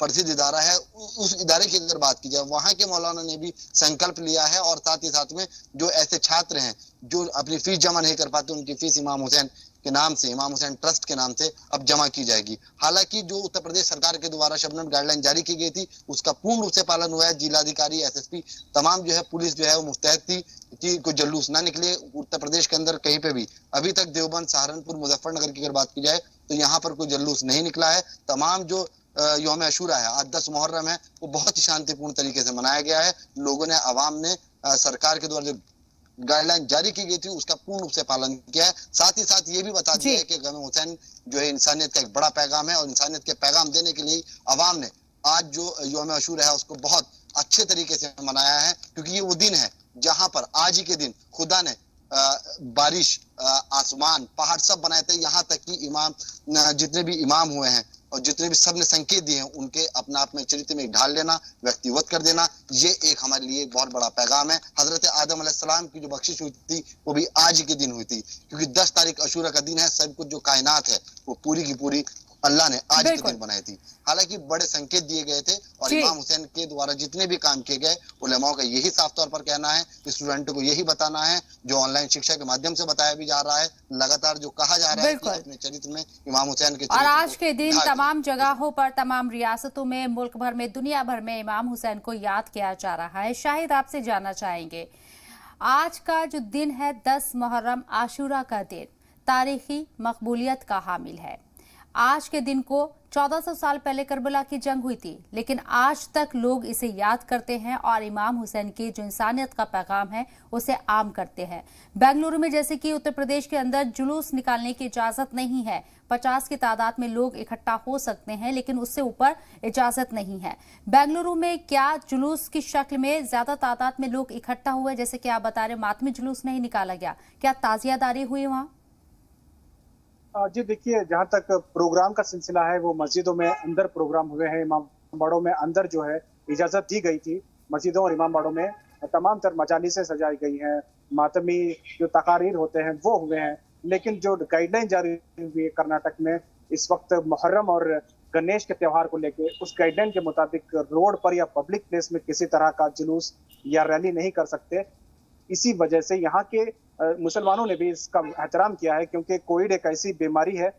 प्रसिद्ध इदारा है। उस इदारे की अगर बात की जाए, वहां के मौलाना ने भी संकल्प लिया है और साथ ही साथ में जो ऐसे छात्र हैं जो अपनी फीस जमा नहीं कर पाते, उनकी फीस इमाम हुसैन के नाम से, इमाम हुसैन ट्रस्ट के नाम से अब जमा की जाएगी। हालांकि जो उत्तर प्रदेश सरकार के द्वारा शबनम गाइडलाइन जारी की गई थी उसका पूर्ण रूप से पालन हुआ है। जिलाधिकारी, एसएसपी, तमाम जो है पुलिस जो है वो मुस्तैद थी कि कोई जुलूस ना निकले उत्तर प्रदेश के अंदर कहीं पे भी। अभी तक देवबंद, सहारनपुर, मुजफ्फरनगर की अगर बात की जाए तो यहाँ पर कोई जुलूस नहीं निकला है। तमाम जो यौम अशूरा है, आज 10 मुहर्रम है, वो बहुत ही शांतिपूर्ण तरीके से मनाया गया है। लोगों ने, आवाम ने सरकार के द्वारा जो गाइडलाइन जारी की गई थी उसका पूर्ण रूप से पालन किया है। साथ ही साथ ये भी बता दिया है कि गम हुसैन जो है इंसानियत का एक बड़ा पैगाम है और इंसानियत के पैगाम देने के लिए आवाम ने आज जो यौम अशूरा है उसको बहुत अच्छे तरीके से मनाया है, क्योंकि ये वो दिन है जहां पर आज ही के दिन खुदा ने बारिश, आसमान, पहाड़ सब बनाए थे। यहाँ तक कि इमाम, जितने भी इमाम हुए हैं और जितने भी सबने संकेत दिए हैं उनके अपना अपने चरित्र में ढाल लेना, व्यक्तिगत कर देना, ये एक हमारे लिए बहुत बड़ा पैगाम है। हजरत आदम अलैहिस्सलाम की जो बख्शिश हुई थी वो भी आज के दिन हुई थी, क्योंकि 10 तारीख अशूरा का दिन है। सब कुछ जो कायनात है वो पूरी की पूरी अल्लाह ने आज के दिन बनाई थी। हालांकि बड़े संकेत दिए गए थे और इमाम हुसैन के द्वारा जितने भी काम किए गए, उलेमाओं का यही साफ तौर पर कहना है, स्टूडेंटों को यही बताना है, जो ऑनलाइन शिक्षा के माध्यम से बताया भी जा रहा है, लगातार जो कहा जा रहा है कि अपने चरित्र में इमाम हुसैन के और आज के दिन तमाम जगहों पर, तमाम रियासतों में, मुल्क भर में, दुनिया भर में इमाम हुसैन को याद किया जा रहा है। शाहिद, आपसे जानना चाहेंगे, आज का जो दिन है 10 मुहर्रम आशूरा का दिन तारीखी मकबूलियत का हामिल है। आज के दिन को 1400 साल पहले करबला की जंग हुई थी, लेकिन आज तक लोग इसे याद करते हैं और इमाम हुसैन की जो इंसानियत का पैगाम है उसे आम करते हैं। बेंगलुरु में, जैसे कि उत्तर प्रदेश के अंदर, जुलूस निकालने की इजाजत नहीं है। 50 की तादाद में लोग इकट्ठा हो सकते हैं, लेकिन उससे ऊपर इजाजत नहीं है। बेंगलुरु में क्या जुलूस की शक्ल में ज्यादा तादाद में लोग इकट्ठा हुए, जैसे कि आप बता रहे, मातमी जुलूस नहीं निकाला गया, क्या ताजियादारी हुई वहां? जी देखिए, जहाँ तक प्रोग्राम का सिलसिला है वो मस्जिदों में अंदर प्रोग्राम हुए हैं। इमाम बाड़ों में अंदर जो है इजाजत दी गई थी। मस्जिदों और इमाम बाड़ों में तमाम तर मजालिसें सजाई गई हैं, मातमी जो तकारीर होते हैं वो हुए हैं। लेकिन जो गाइडलाइन जारी हुई है कर्नाटक में इस वक्त मुहर्रम और गणेश के त्योहार को लेके, उस गाइडलाइन के मुताबिक रोड पर या पब्लिक प्लेस में किसी तरह का जुलूस या रैली नहीं कर सकते। इसी वजह से यहाँ के मुसलमानों ने भी इसका एहतराम किया है, क्योंकि कोविड एक ऐसी बीमारी है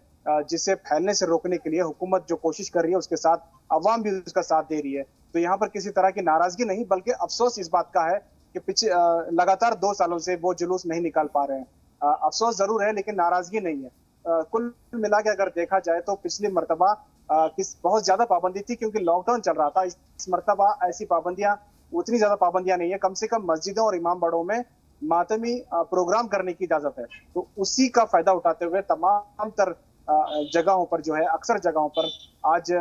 जिसे फैलने से रोकने के लिए हुकूमत जो कोशिश कर रही है उसके साथ अवाम भी उसका साथ दे रही है। तो यहाँ पर किसी तरह की नाराजगी नहीं, बल्कि अफसोस इस बात का है कि पिछले लगातार 2 सालों से वो जुलूस नहीं निकाल पा रहे हैं। अफसोस जरूर है लेकिन नाराजगी नहीं है। कुल मिला के अगर देखा जाए तो पिछली मरतबा बहुत ज्यादा पाबंदी थी, क्योंकि लॉकडाउन चल रहा था। इस मरतबा ऐसी पाबंदियां, उतनी ज्यादा पाबंदियां नहीं है। कम से कम मस्जिदों और इमाम बाड़ों में मातमी प्रोग्राम करने की इजाजत है। तो उसी का फायदा उठाते हुए तमाम तर जगहों पर जो है, अक्सर जगहों पर आज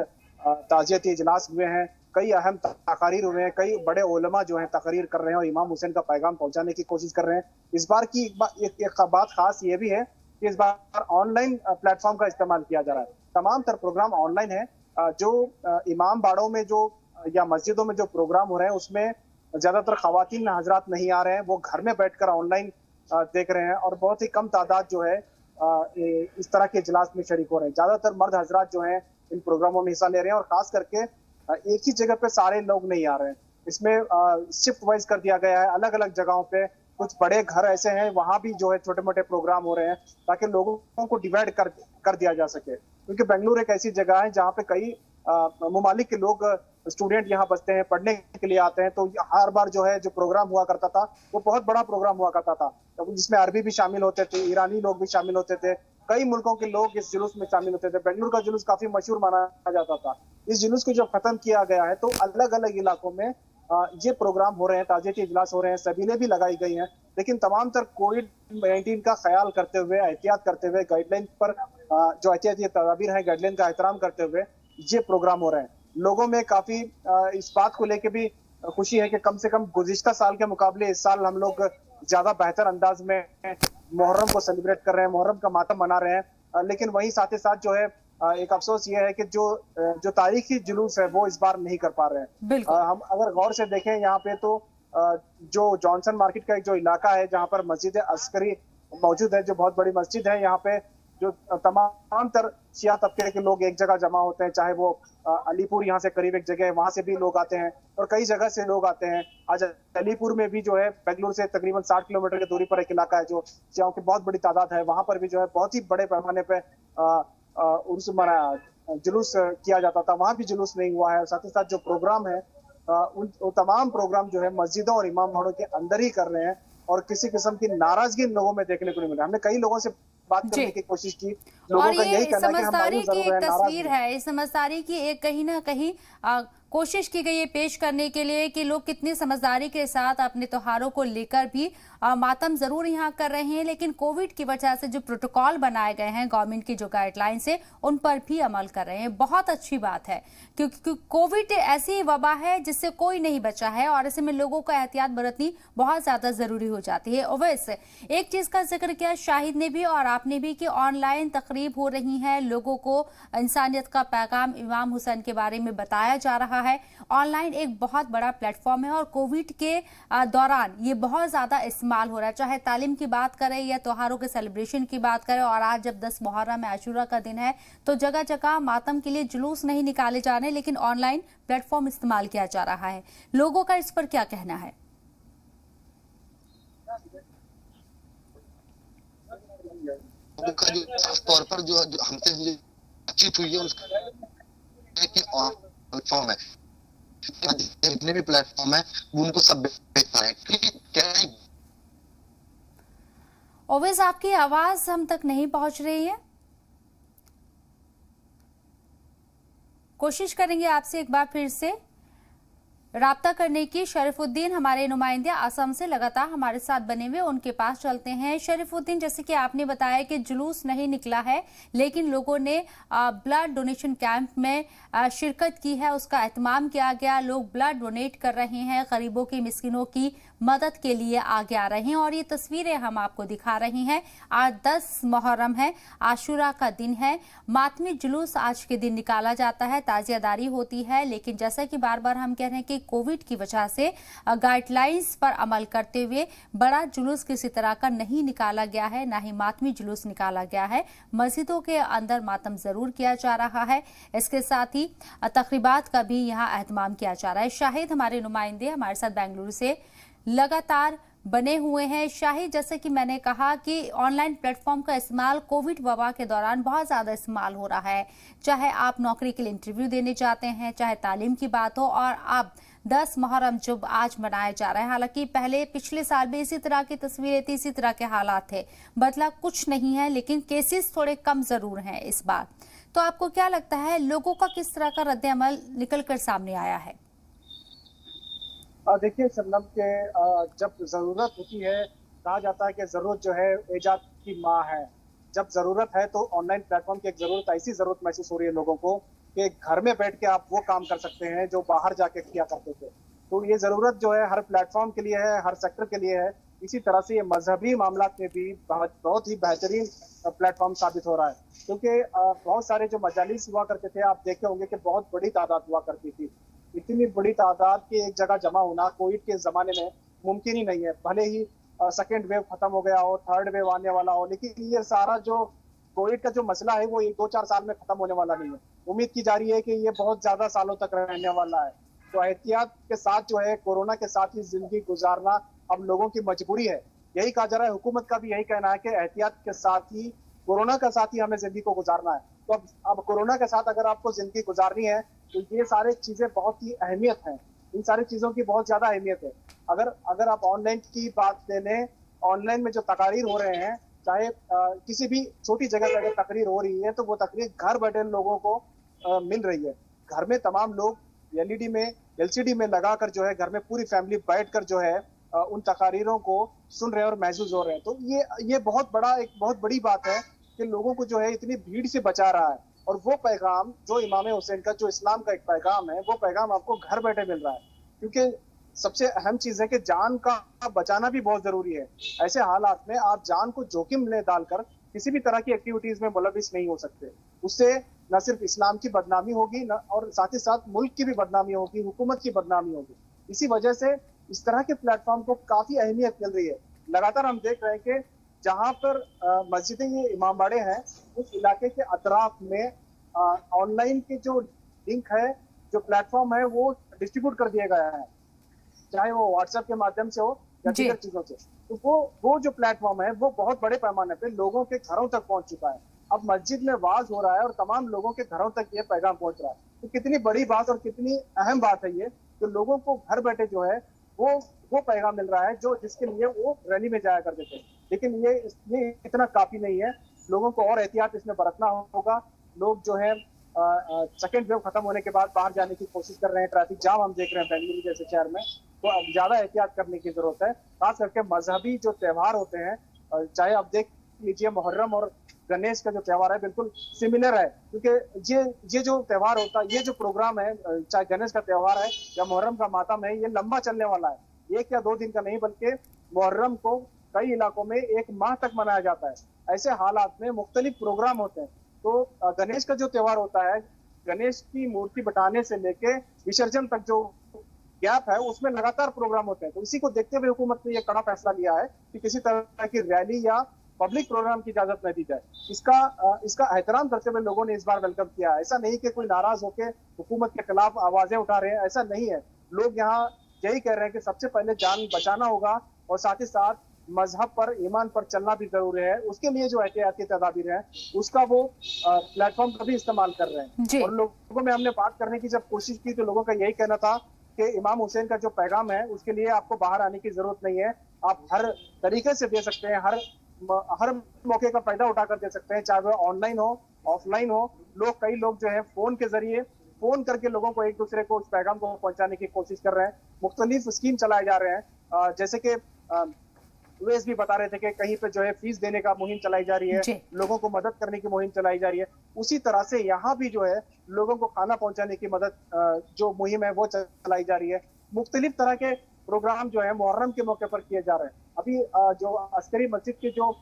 ताजियती इजलास हुए हैं, कई अहम तकारीर हुए हैं, कई बड़े उलमा जो हैं तकरीर कर रहे हैं और इमाम हुसैन का पैगाम पहुंचाने की कोशिश कर रहे हैं। इस बार की एक बात खास ये भी है कि इस बार ऑनलाइन प्लेटफॉर्म का इस्तेमाल किया जा रहा है। तमाम तर प्रोग्राम ऑनलाइन है। जो इमाम बाड़ों में जो या मस्जिदों में जो प्रोग्राम हो रहे हैं उसमें ज्यादातर खवातीन हजरात नहीं आ रहे हैं, वो घर में बैठकर ऑनलाइन देख रहे हैं और बहुत ही कम तादाद जो है इस तरह के इजलास में शरीक हो रहे हैं। ज्यादातर मर्द हजरात जो हैं इन प्रोग्रामों में हिस्सा ले रहे हैं और खास करके एक ही जगह पे सारे लोग नहीं आ रहे हैं। इसमें शिफ्ट वाइज कर दिया गया है, अलग अलग जगहों पे कुछ बड़े घर ऐसे हैं वहां भी जो है छोटे मोटे प्रोग्राम हो रहे हैं ताकि लोगों को डिवाइड कर दिया जा सके, क्योंकि बेंगलुरु एक ऐसी जगह है जहाँ पे कई ममालिक के लोग स्टूडेंट यहाँ बसते हैं, पढ़ने के लिए आते हैं। तो हर बार जो है जो प्रोग्राम हुआ करता था वो बहुत बड़ा प्रोग्राम हुआ करता था, तो जिसमें अरबी भी शामिल होते थे, ईरानी लोग भी शामिल होते थे, कई मुल्कों के लोग इस जुलूस में शामिल होते थे। बेंगलुरु का जुलूस काफी मशहूर माना जाता था। इस जुलूस को जब खत्म किया गया है तो अलग अलग इलाकों में ये प्रोग्राम हो रहे हैं, ताजियती इजलास हो रहे हैं, सबीलें भी लगाई गई हैं, लेकिन तमाम तर कोविड-19 का ख्याल करते हुए, एहतियात करते हुए, गाइडलाइन पर जो एहतियाती तदाबीर है, गाइडलाइन का एहतराम करते हुए ये प्रोग्राम हो रहे हैं। लोगों में काफी इस बात को लेकर भी खुशी है कि कम से कम गुज़िश्ता साल के मुकाबले इस साल हम लोग ज्यादा बेहतर अंदाज में मुहर्रम को सेलिब्रेट कर रहे हैं, मुहर्रम का मातम मना रहे हैं। लेकिन वहीं साथ ही साथ जो है एक अफसोस ये है कि जो तारीखी जुलूस है वो इस बार नहीं कर पा रहे हैं। हम अगर गौर से देखें यहाँ पे तो जो जॉनसन मार्केट का एक जो इलाका है जहाँ पर मस्जिद अस्करी मौजूद है, जो बहुत बड़ी मस्जिद है, यहाँ पे जो तमाम तर शिया तबके के लोग एक जगह जमा होते हैं, चाहे वो अलीपुर यहाँ से करीब एक जगह है वहां से भी लोग आते हैं और कई जगह से लोग आते हैं। आज अलीपुर में भी जो है बेंगलुरु से तकरीबन 60 किलोमीटर की दूरी पर एक इलाका है जो शियाओं की बहुत बड़ी तादाद है, वहां पर भी जो है बहुत ही बड़े पैमाने पे उर्स मनाया जुलूस किया जाता था, वहां भी जुलूस नहीं हुआ है। और साथ ही साथ जो प्रोग्राम है उन तमाम प्रोग्राम जो है मस्जिदों और इमाम बाड़ों के अंदर ही कर रहे हैं और किसी किस्म की नाराजगी लोगों में देखने को नहीं मिला। हमने कई लोगों से बात करने की कोशिश की, और ये समझदारी की एक तस्वीर है, इस समझदारी की एक कहीं ना कहीं कोशिश की गई है पेश करने के लिए कि लोग कितनी समझदारी के साथ अपने त्योहारों को लेकर भी मातम जरूर यहाँ कर रहे हैं, लेकिन कोविड की वजह से जो प्रोटोकॉल बनाए गए हैं गवर्नमेंट की जो गाइडलाइंस है उन पर भी अमल कर रहे हैं। बहुत अच्छी बात है, क्योंकि कोविड ऐसी वबा है जिससे कोई नहीं बचा है और ऐसे में लोगों को एहतियात बरतनी बहुत ज्यादा जरूरी हो जाती है। वैसे एक चीज का जिक्र किया शाहिद ने भी और आपने भी कि ऑनलाइन तकरीब हो रही है, लोगों को इंसानियत का पैगाम इमाम हुसैन के बारे में बताया जा रहा है। ऑनलाइन एक बहुत बड़ा प्लेटफॉर्म है और कोविड के दौरान ये बहुत ज्यादा इस्तेमाल हो रहा है, चाहे तालीम की बात करें या त्योहारों के सेलिब्रेशन की बात करें। और आज जब 10 मुहर्रम आशूरा का दिन है तो जगह जगह मातम के लिए जुलूस नहीं निकाले जा रहे, लेकिन ऑनलाइन प्लेटफॉर्म इस्तेमाल किया जा रहा है। लोगों का इस पर क्या कहना है? जो खास तौर पर जो हमसे बातचीत हुई है उसका प्लेटफॉर्म है, जितने भी प्लेटफॉर्म है वो उनको सब बेहतर है। ओवैस, आपकी आवाज हम तक नहीं पहुंच रही है, कोशिश करेंगे आपसे एक बार फिर से राब्ता करने की। शरीफुद्दीन हमारे नुमाइंदे असम से लगातार हमारे साथ बने हुए, उनके पास चलते हैं। शरीफुद्दीन, जैसे कि आपने बताया कि जुलूस नहीं निकला है लेकिन लोगों ने ब्लड डोनेशन कैंप में शिरकत की है, उसका एहतमाम किया गया, लोग ब्लड डोनेट कर रहे हैं, गरीबों की मिस्किनों की मदद के लिए आगे आ रहे हैं। और ये तस्वीरें हम आपको दिखा रहे हैं। आज 10 मुहर्रम है, आशूरा का दिन है, मातमी जुलूस आज के दिन निकाला जाता है, ताजियादारी होती है। लेकिन जैसा कि बार बार हम कह रहे हैं कि कोविड की वजह से गाइडलाइंस पर अमल करते हुए बड़ा जुलूस किसी तरह का नहीं निकाला गया है, ना ही मातमी जुलूस निकाला गया है। मस्जिदों के अंदर मातम जरूर किया जा रहा है, इसके साथ ही तकरीबात का भी यहाँ एहतमाम किया जा रहा है। शाहिद हमारे नुमाइंदे हमारे साथ बेंगलुरु से लगातार बने हुए हैं। शाहिद, जैसे कि मैंने कहा कि ऑनलाइन प्लेटफॉर्म का इस्तेमाल कोविड वबा के दौरान बहुत ज़्यादा इस्तेमाल हो रहा है, चाहे आप नौकरी के लिए इंटरव्यू देने जाते हैं, चाहे तालीम की बात हो। और अब 10 मुहर्रम जो आज मनाया जा रहा है, हालांकि पहले पिछले साल भी इसी तरह की तस्वीरें थी, इसी तरह के हालात थे, बदला कुछ नहीं है, लेकिन केसेस थोड़े कम जरूर हैं इस बार। तो आपको क्या लगता है लोगों का किस तरह का रद्द अमल निकल कर सामने आया है? देखिए शबनम के जब जरूरत होती है, कहा जाता है कि जरूरत जो है इजाद की माँ है। जब जरूरत है तो ऑनलाइन प्लेटफॉर्म की एक जरूरत, ऐसी जरूरत महसूस हो रही है लोगों को कि घर में बैठ के आप वो काम कर सकते हैं जो बाहर जाके किया करते थे। तो ये जरूरत जो है हर प्लेटफॉर्म के लिए है, हर सेक्टर के लिए है। इसी तरह से ये मजहबी मामलात में भी बहुत ही बेहतरीन प्लेटफॉर्म साबित हो रहा है, क्योंकि बहुत सारे जो मजालिस हुआ करते थे, आप देखे होंगे कि बहुत बड़ी तादाद हुआ करती थी। इतनी बड़ी तादाद की एक जगह जमा होना कोविड के जमाने में मुमकिन ही नहीं है। भले ही सेकेंड वेव खत्म हो गया हो, थर्ड वेव आने वाला हो, लेकिन ये सारा जो कोविड का जो मसला है वो 2-4 साल में खत्म होने वाला नहीं है। उम्मीद की जा रही है कि ये बहुत ज्यादा सालों तक रहने वाला है। तो एहतियात के साथ जो है कोरोना के साथ ही जिंदगी गुजारना अब लोगों की मजबूरी है। यही कहा जा रहा है, हुकूमत का भी यही कहना है कि एहतियात के साथ ही, कोरोना के साथ ही हमें जिंदगी को गुजारना है। तो अब कोरोना के साथ अगर आपको जिंदगी गुजारनी है तो ये सारी चीजें बहुत ही अहमियत है, इन सारी चीजों की बहुत ज्यादा अहमियत है। अगर आप ऑनलाइन की बात ले लें, ऑनलाइन में जो तकारीर हो रहे हैं, चाहे किसी भी छोटी जगह पर अगर तकरीर हो रही है तो वो तकरीर घर बैठे लोगों को मिल रही है। घर में तमाम लोग एलईडी में, एलसीडी में लगाकर जो है घर में पूरी फैमिली बैठकर जो है उन तकारीरों को सुन रहे हैं और महसूस हो रहे हैं। तो ये एक बहुत बड़ी बात है कि लोगों को जो है इतनी भीड़ से बचा रहा है। और वो पैगाम जो इमाम हुसैन का, जो इस्लाम का एक पैगाम है, वो पैगाम आपको घर बैठे मिल रहा है। क्योंकि सबसे अहम चीज है कि जान का बचाना भी बहुत जरूरी है। ऐसे हालात में आप जान को जोखिम में डालकर किसी भी तरह की एक्टिविटीज में मुलविस नहीं हो सकते। उससे न सिर्फ इस्लाम की बदनामी होगी और साथ ही साथ मुल्क की भी बदनामी होगी, हुकूमत की बदनामी होगी। इसी वजह से इस तरह के प्लेटफॉर्म को काफी अहमियत मिल रही है। लगातार हम देख रहे हैं कि जहां पर मस्जिदें, ये इमामबाड़े हैं, उस इलाके के अतराफ में ऑनलाइन के जो लिंक है, जो प्लेटफॉर्म है, वो डिस्ट्रीब्यूट कर दिया गया है, चाहे वो व्हाट्सएप के माध्यम से हो या दीगर चीजों से। तो वो जो प्लेटफॉर्म है वो बहुत बड़े पैमाने पे लोगों के घरों तक पहुंच चुका है। अब मस्जिद में वाज हो रहा है और तमाम लोगों के घरों तक ये पैगाम पहुंच रहा है। तो कितनी बड़ी बात और कितनी अहम बात है ये, तो लोगों को घर बैठे जो है वो पैगाम मिल रहा है जो जिसके लिए वो रैली में जाया करते थे। लेकिन ये इतना काफी नहीं है, लोगों को और एहतियात इसमें बरतना होगा। लोग जो है सेकेंड वेव खत्म होने के बाद बाहर जाने की कोशिश कर रहे हैं। ट्रैफिक जाम हम देख रहे हैं बेंगलुरु जैसे शहर में, तो अब ज्यादा एहतियात करने की जरूरत है। खास करके मजहबी जो त्योहार होते हैं, चाहे आप देख लीजिए मुहर्रम और गणेश का जो त्योहार है बिल्कुल सिमिलर है। क्योंकि ये जो त्योहार होता है, ये जो प्रोग्राम है, चाहे गणेश का त्योहार है या मुहर्रम का मातम है, ये लंबा चलने वाला है। 1 या 2 दिन का नहीं, बल्कि मुहर्रम को कई इलाकों में 1 माह तक मनाया जाता है। ऐसे हालात में मुख्तलिफ प्रोग्राम होते हैं। तो गणेश का जो त्योहार होता है, गणेश की मूर्ति बैठाने से लेके विसर्जन तक जो गैप है उसमें लगातार प्रोग्राम होते हैं। तो इसी को देखते हुए हुकूमत ने यह कड़ा फैसला लिया है कि किसी तरह की रैली या पब्लिक प्रोग्राम की इजाजत नहीं दी जाए। इसका एहतराम करते हुए लोगों ने इस बार वेलकम किया है। ऐसा नहीं कि कोई नाराज होकर हुकूमत के खिलाफ आवाजें उठा रहे हैं, ऐसा नहीं है। लोग यहाँ यही कह रहे हैं कि सबसे पहले जान बचाना होगा और साथ ही साथ मजहब पर, ईमान पर चलना भी जरूरी है। उसके लिए जो एहतियाती तदाबीर है उसका वो प्लेटफॉर्म का भी इस्तेमाल कर रहे हैं। और लोगों में हमने बात करने की जब कोशिश की तो लोगों का यही कहना था कि इमाम हुसैन का जो पैगाम है उसके लिए आपको बाहर आने की जरूरत नहीं है, आप हर तरीके से दे सकते हैं, हर मौके का फायदा उठाकर दे सकते हैं, चाहे वो ऑनलाइन हो, ऑफलाइन हो। कई लोग जो है फोन के जरिए फोन करके लोगों को एक दूसरे को उस पैगाम को पहुंचाने की कोशिश कर रहे हैं। मुख्तलिफ स्कीम चलाए जा रहे हैं, जैसे कि यूएस भी बता रहे थे कि कहीं पे जो है फीस देने का मुहिम चलाई जा रही है, लोगों को मदद करने की मुहिम चलाई जा रही है। उसी तरह से यहाँ भी जो है लोगों को खाना पहुंचाने की मदद जो मुहिम है वो चलाई जा रही है। मुख्तलिफ तरह के प्रोग्राम जो है मुहर्रम के मौके पर किए जा रहे हैं। अभी जो अस्करी मस्जिद के जो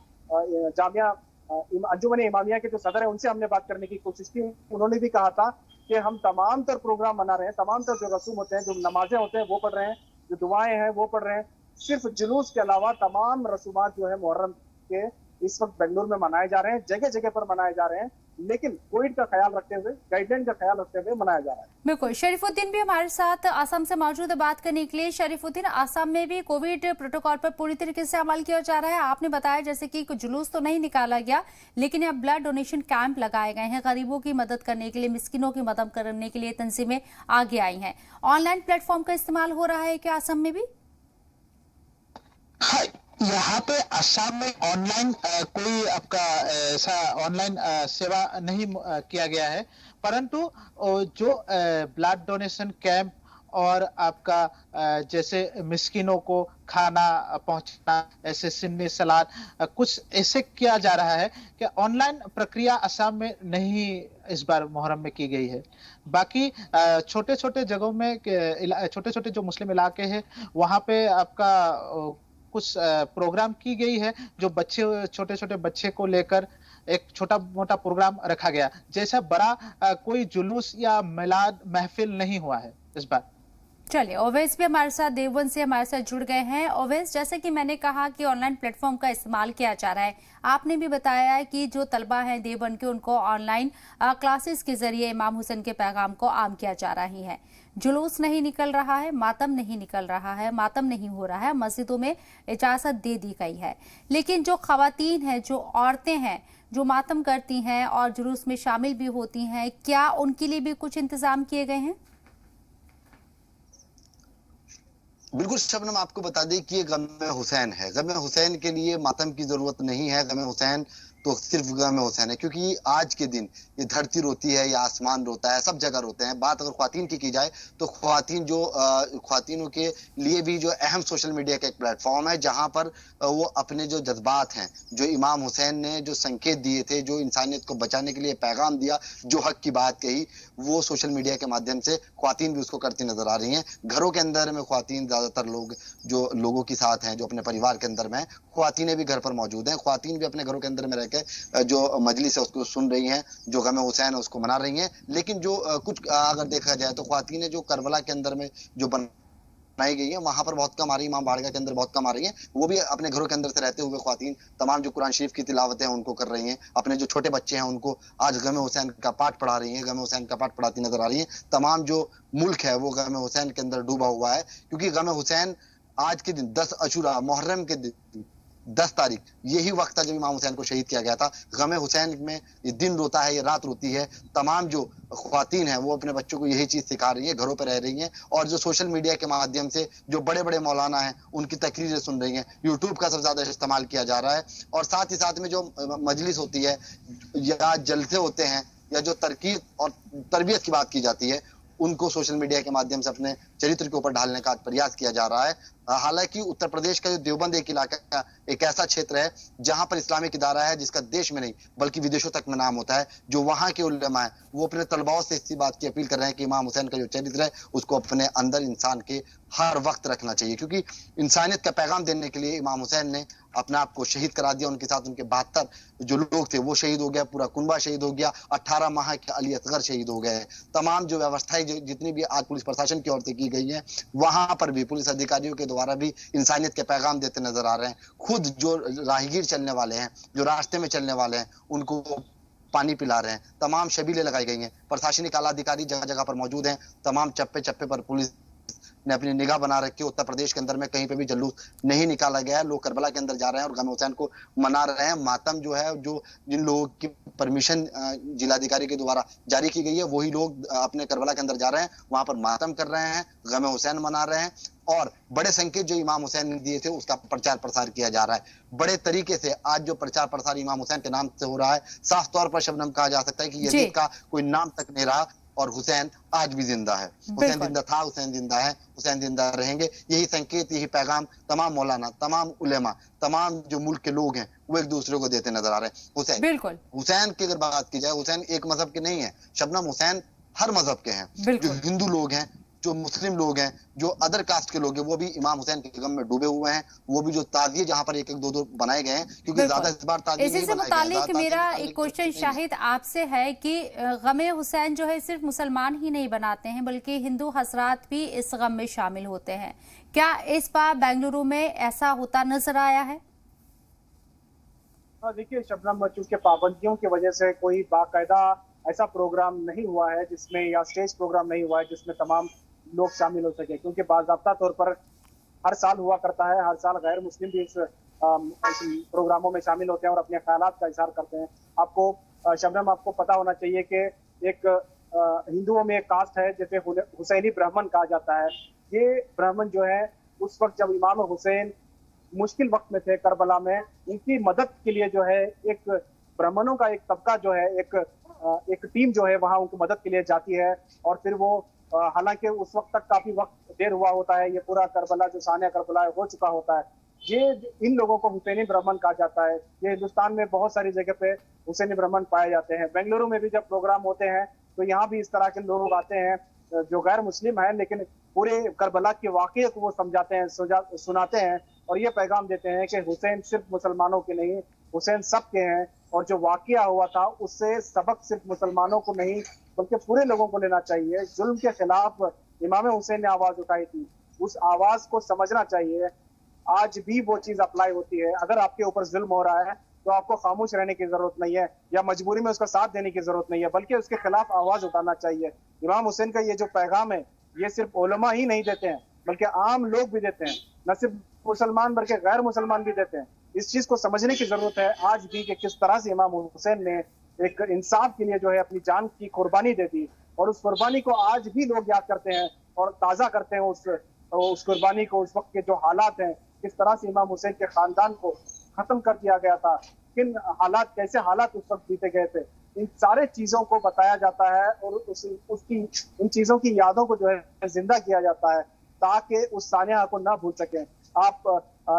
जामिया अंजुमन इमामिया के जो सदर है उनसे हमने बात करने की कोशिश की। उन्होंने भी कहा था कि हम तमाम तर प्रोग्राम मना रहे हैं, तमाम तर जो रसूम होते हैं, जो नमाजें होते हैं वो पढ़ रहे हैं, जो दुआएं हैं वो पढ़ रहे हैं। सिर्फ जुलूस के अलावा तमाम रसूमात जो है मुहर्रम के इस वक्त बेंगलुरु में मनाए जा रहे हैं, जगह जगह पर मनाए जा रहे हैं, लेकिन कोविड का ख्याल रखते हुए, गाइडलाइन का ख्याल रखते हुए मनाया जा रहा है। बिल्कुल, शरीफुद्दीन भी हमारे साथ आसाम से मौजूद है बात करने के लिए। शरीफुद्दीन, आसाम में भी कोविड प्रोटोकॉल पर पूरी तरीके से अमल किया जा रहा है। आपने बताया जैसे कि जुलूस तो नहीं निकाला गया, लेकिन अब ब्लड डोनेशन कैंप लगाए गए हैं, गरीबों की मदद करने के लिए, मिस्किनों की मदद करने के लिए तंजीमें आगे आई हैं। ऑनलाइन प्लेटफॉर्म का इस्तेमाल हो रहा है क्या आसाम में भी? हाँ, यहाँ पे असम में ऑनलाइन कोई आपका ऐसा ऑनलाइन सेवा नहीं किया गया है, परंतु जो ब्लड डोनेशन कैंप और आपका जैसे मिस्किनों को खाना पहुंचाना, ऐसे सिन्नी सलाद कुछ ऐसे किया जा रहा है कि ऑनलाइन प्रक्रिया असम में नहीं इस बार मुहर्रम में की गई है। बाकी छोटे छोटे जगहों में, छोटे छोटे जो मुस्लिम इलाके हैं वहां पे आपका कुछ प्रोग्राम की गई है, जो बच्चे, छोटे छोटे बच्चे को लेकर एक छोटा मोटा प्रोग्राम रखा गया। जैसा बड़ा कोई जुलूस या मिलाद महफिल नहीं हुआ है इस बार। चलिए, ओवैस भी हमारे साथ देवबंद से हमारे साथ जुड़ गए हैं। ओवैस, जैसे कि मैंने कहा कि ऑनलाइन प्लेटफॉर्म का इस्तेमाल किया जा रहा है, आपने भी बताया है कि जो तलबा हैं देवबंद के, उनको ऑनलाइन क्लासेस के जरिए इमाम हुसैन के पैगाम को आम किया जा रही है। जुलूस नहीं निकल रहा है, मातम नहीं निकल रहा है, मातम नहीं हो रहा है, मस्जिदों में इजाजत दे दी गई है। लेकिन जो खवातीन हैं, जो औरतें हैं, जो मातम करती हैं और जुलूस में शामिल भी होती हैं, क्या उनके लिए भी कुछ इंतजाम किए गए हैं? बिल्कुल शबनम, आपको बता दें कि ये गम हुसैन है। गम हुसैन के लिए मातम की जरूरत नहीं है। गम हुसैन तो सिर्फ गम हुसैन है, क्योंकि आज के दिन ये धरती रोती है, या आसमान रोता है, सब जगह रोते हैं। बात अगर ख्वातीन की जाए तो ख्वातीनों के लिए भी जो अहम सोशल मीडिया का एक प्लेटफॉर्म है, जहां पर वो अपने जो जज्बात हैं, जो इमाम हुसैन ने जो संकेत दिए थे, जो इंसानियत को बचाने के लिए पैगाम दिया, जो हक की बात कही, वो सोशल मीडिया के माध्यम से ख्वातीन भी उसको करती नजर आ रही हैं। घरों के अंदर में ख्वातीन, ज्यादातर लोग जो लोगों के साथ हैं, जो अपने परिवार के अंदर में, ख्वातीनें भी घर पर मौजूद हैं। ख्वातीन भी अपने घरों के अंदर में रहकर जो मजलिस है उसको सुन रही हैं, जो गम हुसैन है उसको मना रही हैं। लेकिन जो कुछ अगर देखा जाए तो ख्वातीनें जो करबला के अंदर में जो बनाई गई है, वहां पर बहुत कम आ रही है, इमाम बाड़गा के अंदर बहुत कम आ रही है। वो भी अपने घरों के अंदर से रहते हुए ख्वातीन तमाम जो कुरान शरीफ की तिलावतें हैं उनको कर रही हैं। अपने जो छोटे बच्चे हैं उनको आज गम हुसैन का पाठ पढ़ा रही हैं, गम हुसैन का पाठ पढ़ाती नजर आ रही हैं। तमाम जो मुल्क है वो गम हुसैन के अंदर डूबा हुआ है, क्योंकि गम हुसैन आज के दिन 10 अशूरा मुहर्रम के दिन 10 तारीख यही वक्त था जब इमाम हुसैन को शहीद किया गया था। गम हुसैन में ये दिन रोता है, ये रात रोती है। तमाम जो ख्वातीन हैं वो अपने बच्चों को यही चीज सिखा रही है, घरों पर रह रही हैं, और जो सोशल मीडिया के माध्यम से जो बड़े बड़े मौलाना हैं उनकी तकरीरें सुन रही हैं। यूट्यूब का सबसे ज्यादा इस्तेमाल किया जा रहा है, और साथ ही साथ में जो मजलिस होती है या जलसे होते हैं या जो तरकीब और तरबियत की बात की जाती है, उनको सोशल मीडिया के माध्यम से अपने चरित्र के ऊपर ढालने का प्रयास किया जा रहा है। हालांकि उत्तर प्रदेश का जो देवबंद एक इलाका, एक ऐसा क्षेत्र है जहां पर इस्लामिक इदारा है जिसका देश में नहीं बल्कि विदेशों तक में नाम होता है। जो वहां के उलेमा है वो अपने तलबाओं से इसी बात की अपील कर रहे हैं कि इमाम हुसैन का जो चरित्र है उसको अपने अंदर इंसान के हर वक्त रखना चाहिए, क्योंकि इंसानियत का पैगाम देने के लिए इमाम हुसैन ने अपने आप को शहीद करा दिया। उनके साथ उनके 72 जो लोग थे वो शहीद हो गया, पूरा कुनबा शहीद हो गया, 18 माह के अली असगर शहीद हो गए। तमाम जो व्यवस्थाएं जितनी भी आज पुलिस प्रशासन की ओर से की गई है, वहां पर भी पुलिस अधिकारियों के द्वारा भी इंसानियत के पैगाम देते नजर आ रहे हैं। खुद जो राहगीर चलने वाले हैं, जो रास्ते में चलने वाले हैं, उनको पानी पिला रहे हैं। तमाम शबीलें लगाई गई हैं, प्रशासनिक आला अधिकारी जगह जगह पर मौजूद हैं। तमाम चप्पे चप्पे पर पुलिस ने अपनी निगाह बना रखी है। उत्तर प्रदेश के अंदर में कहीं पे भी जुलूस नहीं निकाला गया है। लोग करबला के अंदर जा रहे हैं और गम हुसैन को मना रहे हैं। मातम जो है, जो जिन लोगों की परमिशन जिलाधिकारी के द्वारा जारी की गई है, वही लोग अपने करबला के अंदर जा रहे हैं, वहां पर मातम कर रहे हैं, गम हुसैन मना रहे हैं, और बड़े संकेत जो इमाम हुसैन ने दिए थे उसका प्रचार प्रसार किया जा रहा है। बड़े तरीके से आज जो प्रचार प्रसार इमाम हुसैन के नाम से हो रहा है, साफ तौर पर शबनम कहा जा सकता है कि यजीद का कोई नाम तक नहीं रहा और हुसैन आज भी जिंदा है। हुसैन जिंदा था, हुसैन जिंदा है, हुसैन जिंदा रहेंगे। यही संकेत, यही पैगाम तमाम मौलाना, तमाम उलेमा, तमाम जो मुल्क के लोग हैं वो एक दूसरे को देते नजर आ रहे हैं। हुसैन की अगर बात की जाए, हुसैन एक मजहब के नहीं है शबनम, हुसैन हर मजहब के हैं। जो हिंदू लोग हैं, जो मुस्लिम लोग हैं, जो अदर कास्ट के लोग हैं, वो भी इमाम हुसैन के गम में डूबे हुए हैं। वो भी जो ताजिए जहां पर एक एक दो बनाए गए हैं, क्योंकि ज्यादा इस बार ताजिए इसी से मुतालिक मेरा एक क्वेश्चन शाहिद आपसे है कि गम हुसैन जो है सिर्फ मुसलमान ही नहीं बनाते हैं बल्कि हिंदू हजरात भी इस गम में शामिल होते हैं। क्या इस बार बेंगलुरु में ऐसा होता नजर आया है? देखिए शबनम, चूंकि पाबंदियों की वजह से कोई बाकायदा ऐसा प्रोग्राम नहीं हुआ है जिसमें, या स्टेज प्रोग्राम नहीं हुआ है जिसमें तमाम लोग शामिल हो सके, क्योंकि बाज़ाब्ता तौर पर हर साल हुआ करता है। हर साल गैर मुस्लिम भी इस प्रोग्रामों में शामिल होते हैं और अपने ख्यालात का इजहार करते हैं। आपको शबनम, आपको पता होना चाहिए कि एक हिंदुओं में एक कास्ट है जिसे हुसैनी ब्राह्मण कहा जाता है। ये ब्राह्मण जो है उस वक्त जब इमाम हुसैन मुश्किल वक्त में थे करबला में, उनकी मदद के लिए जो है एक ब्राह्मणों का एक तबका जो है, एक टीम जो है वहां उनकी मदद के लिए जाती है। और फिर वो, हालांकि उस वक्त तक काफी वक्त देर हुआ होता है, ये पूरा करबला जो सानिया करबला हो चुका होता है। ये इन लोगों को हुसैनी ब्राह्मण कहा जाता है। ये हिंदुस्तान में बहुत सारी जगह पे हुसैनी ब्राह्मण पाए जाते हैं। बेंगलुरु में भी जब प्रोग्राम होते हैं तो यहाँ भी इस तरह के लोग आते हैं जो गैर मुस्लिम है, लेकिन पूरे करबला के वाकये को वो समझाते हैं, सुनाते हैं और ये पैगाम देते हैं कि हुसैन सिर्फ मुसलमानों के नहीं, हुसैन सबके हैं। और जो वाकया हुआ था उससे सबक सिर्फ मुसलमानों को नहीं बल्कि पूरे लोगों को लेना चाहिए। जुल्म के खिलाफ इमाम हुसैन ने आवाज उठाई थी, उस आवाज को समझना चाहिए। आज भी वो चीज अप्लाई होती है। अगर आपके ऊपर जुल्म हो रहा है तो आपको खामोश रहने की जरूरत नहीं है या मजबूरी में उसका साथ देने की जरूरत नहीं है, बल्कि उसके खिलाफ आवाज उठाना चाहिए। इमाम हुसैन का ये जो पैगाम है ये सिर्फ उलमा ही नहीं देते हैं बल्कि आम लोग भी देते हैं, न सिर्फ मुसलमान बल्कि गैर मुसलमान भी देते हैं। इस चीज को समझने की जरूरत है आज भी कि किस तरह से इमाम हुसैन ने एक इंसाफ के लिए जो है अपनी जान की कुर्बानी दे दी, और उस कुर्बानी को आज भी लोग याद करते हैं और ताजा करते हैं उस कुर्बानी को। उस वक्त के जो हालात हैं, किस तरह से इमाम हुसैन के खानदान को खत्म कर दिया गया था, किन हालात, कैसे हालात उस वक्त बीते गए थे, इन सारे चीजों को बताया जाता है और उसकी इन चीजों की यादों को जो है जिंदा किया जाता है ताकि उस सानिया को ना भूल सकें। आप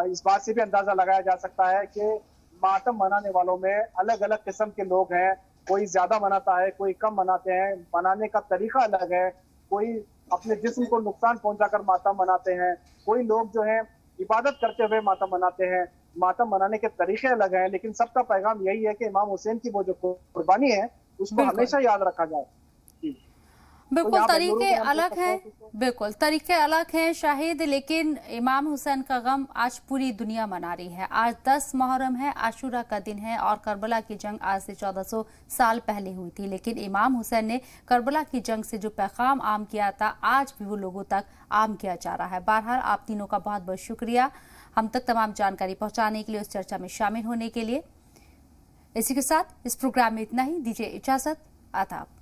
इस बात से भी अंदाजा लगाया जा सकता है कि मातम मनाने वालों में अलग अलग किस्म के लोग हैं, कोई ज्यादा मनाता है, कोई कम मनाते हैं, मनाने का तरीका अलग है, कोई अपने जिस्म को नुकसान पहुंचाकर मातम मनाते हैं, कोई लोग जो है इबादत करते हुए मातम मनाते हैं। मातम मनाने के तरीके अलग हैं, लेकिन सबका पैगाम यही है कि इमाम हुसैन की वो जो कुर्बानी है उसको हमेशा याद रखा जाए। बिल्कुल तरीके अलग हैं, बिल्कुल तरीके अलग हैं शाहिद, लेकिन इमाम हुसैन का गम आज पूरी दुनिया मना रही है। आज 10 मुहर्रम है, आशूरा का दिन है और करबला की जंग आज से 1400 साल पहले हुई थी, लेकिन इमाम हुसैन ने करबला की जंग से जो पैगाम आम किया था आज भी वो लोगों तक आम किया जा रहा है। बहरहाल आप तीनों का बहुत बहुत शुक्रिया हम तक तमाम जानकारी पहुंचाने के लिए, उस चर्चा में शामिल होने के लिए। इसी के साथ इस प्रोग्राम में इतना ही, दीजिए इजाजत, आदाब।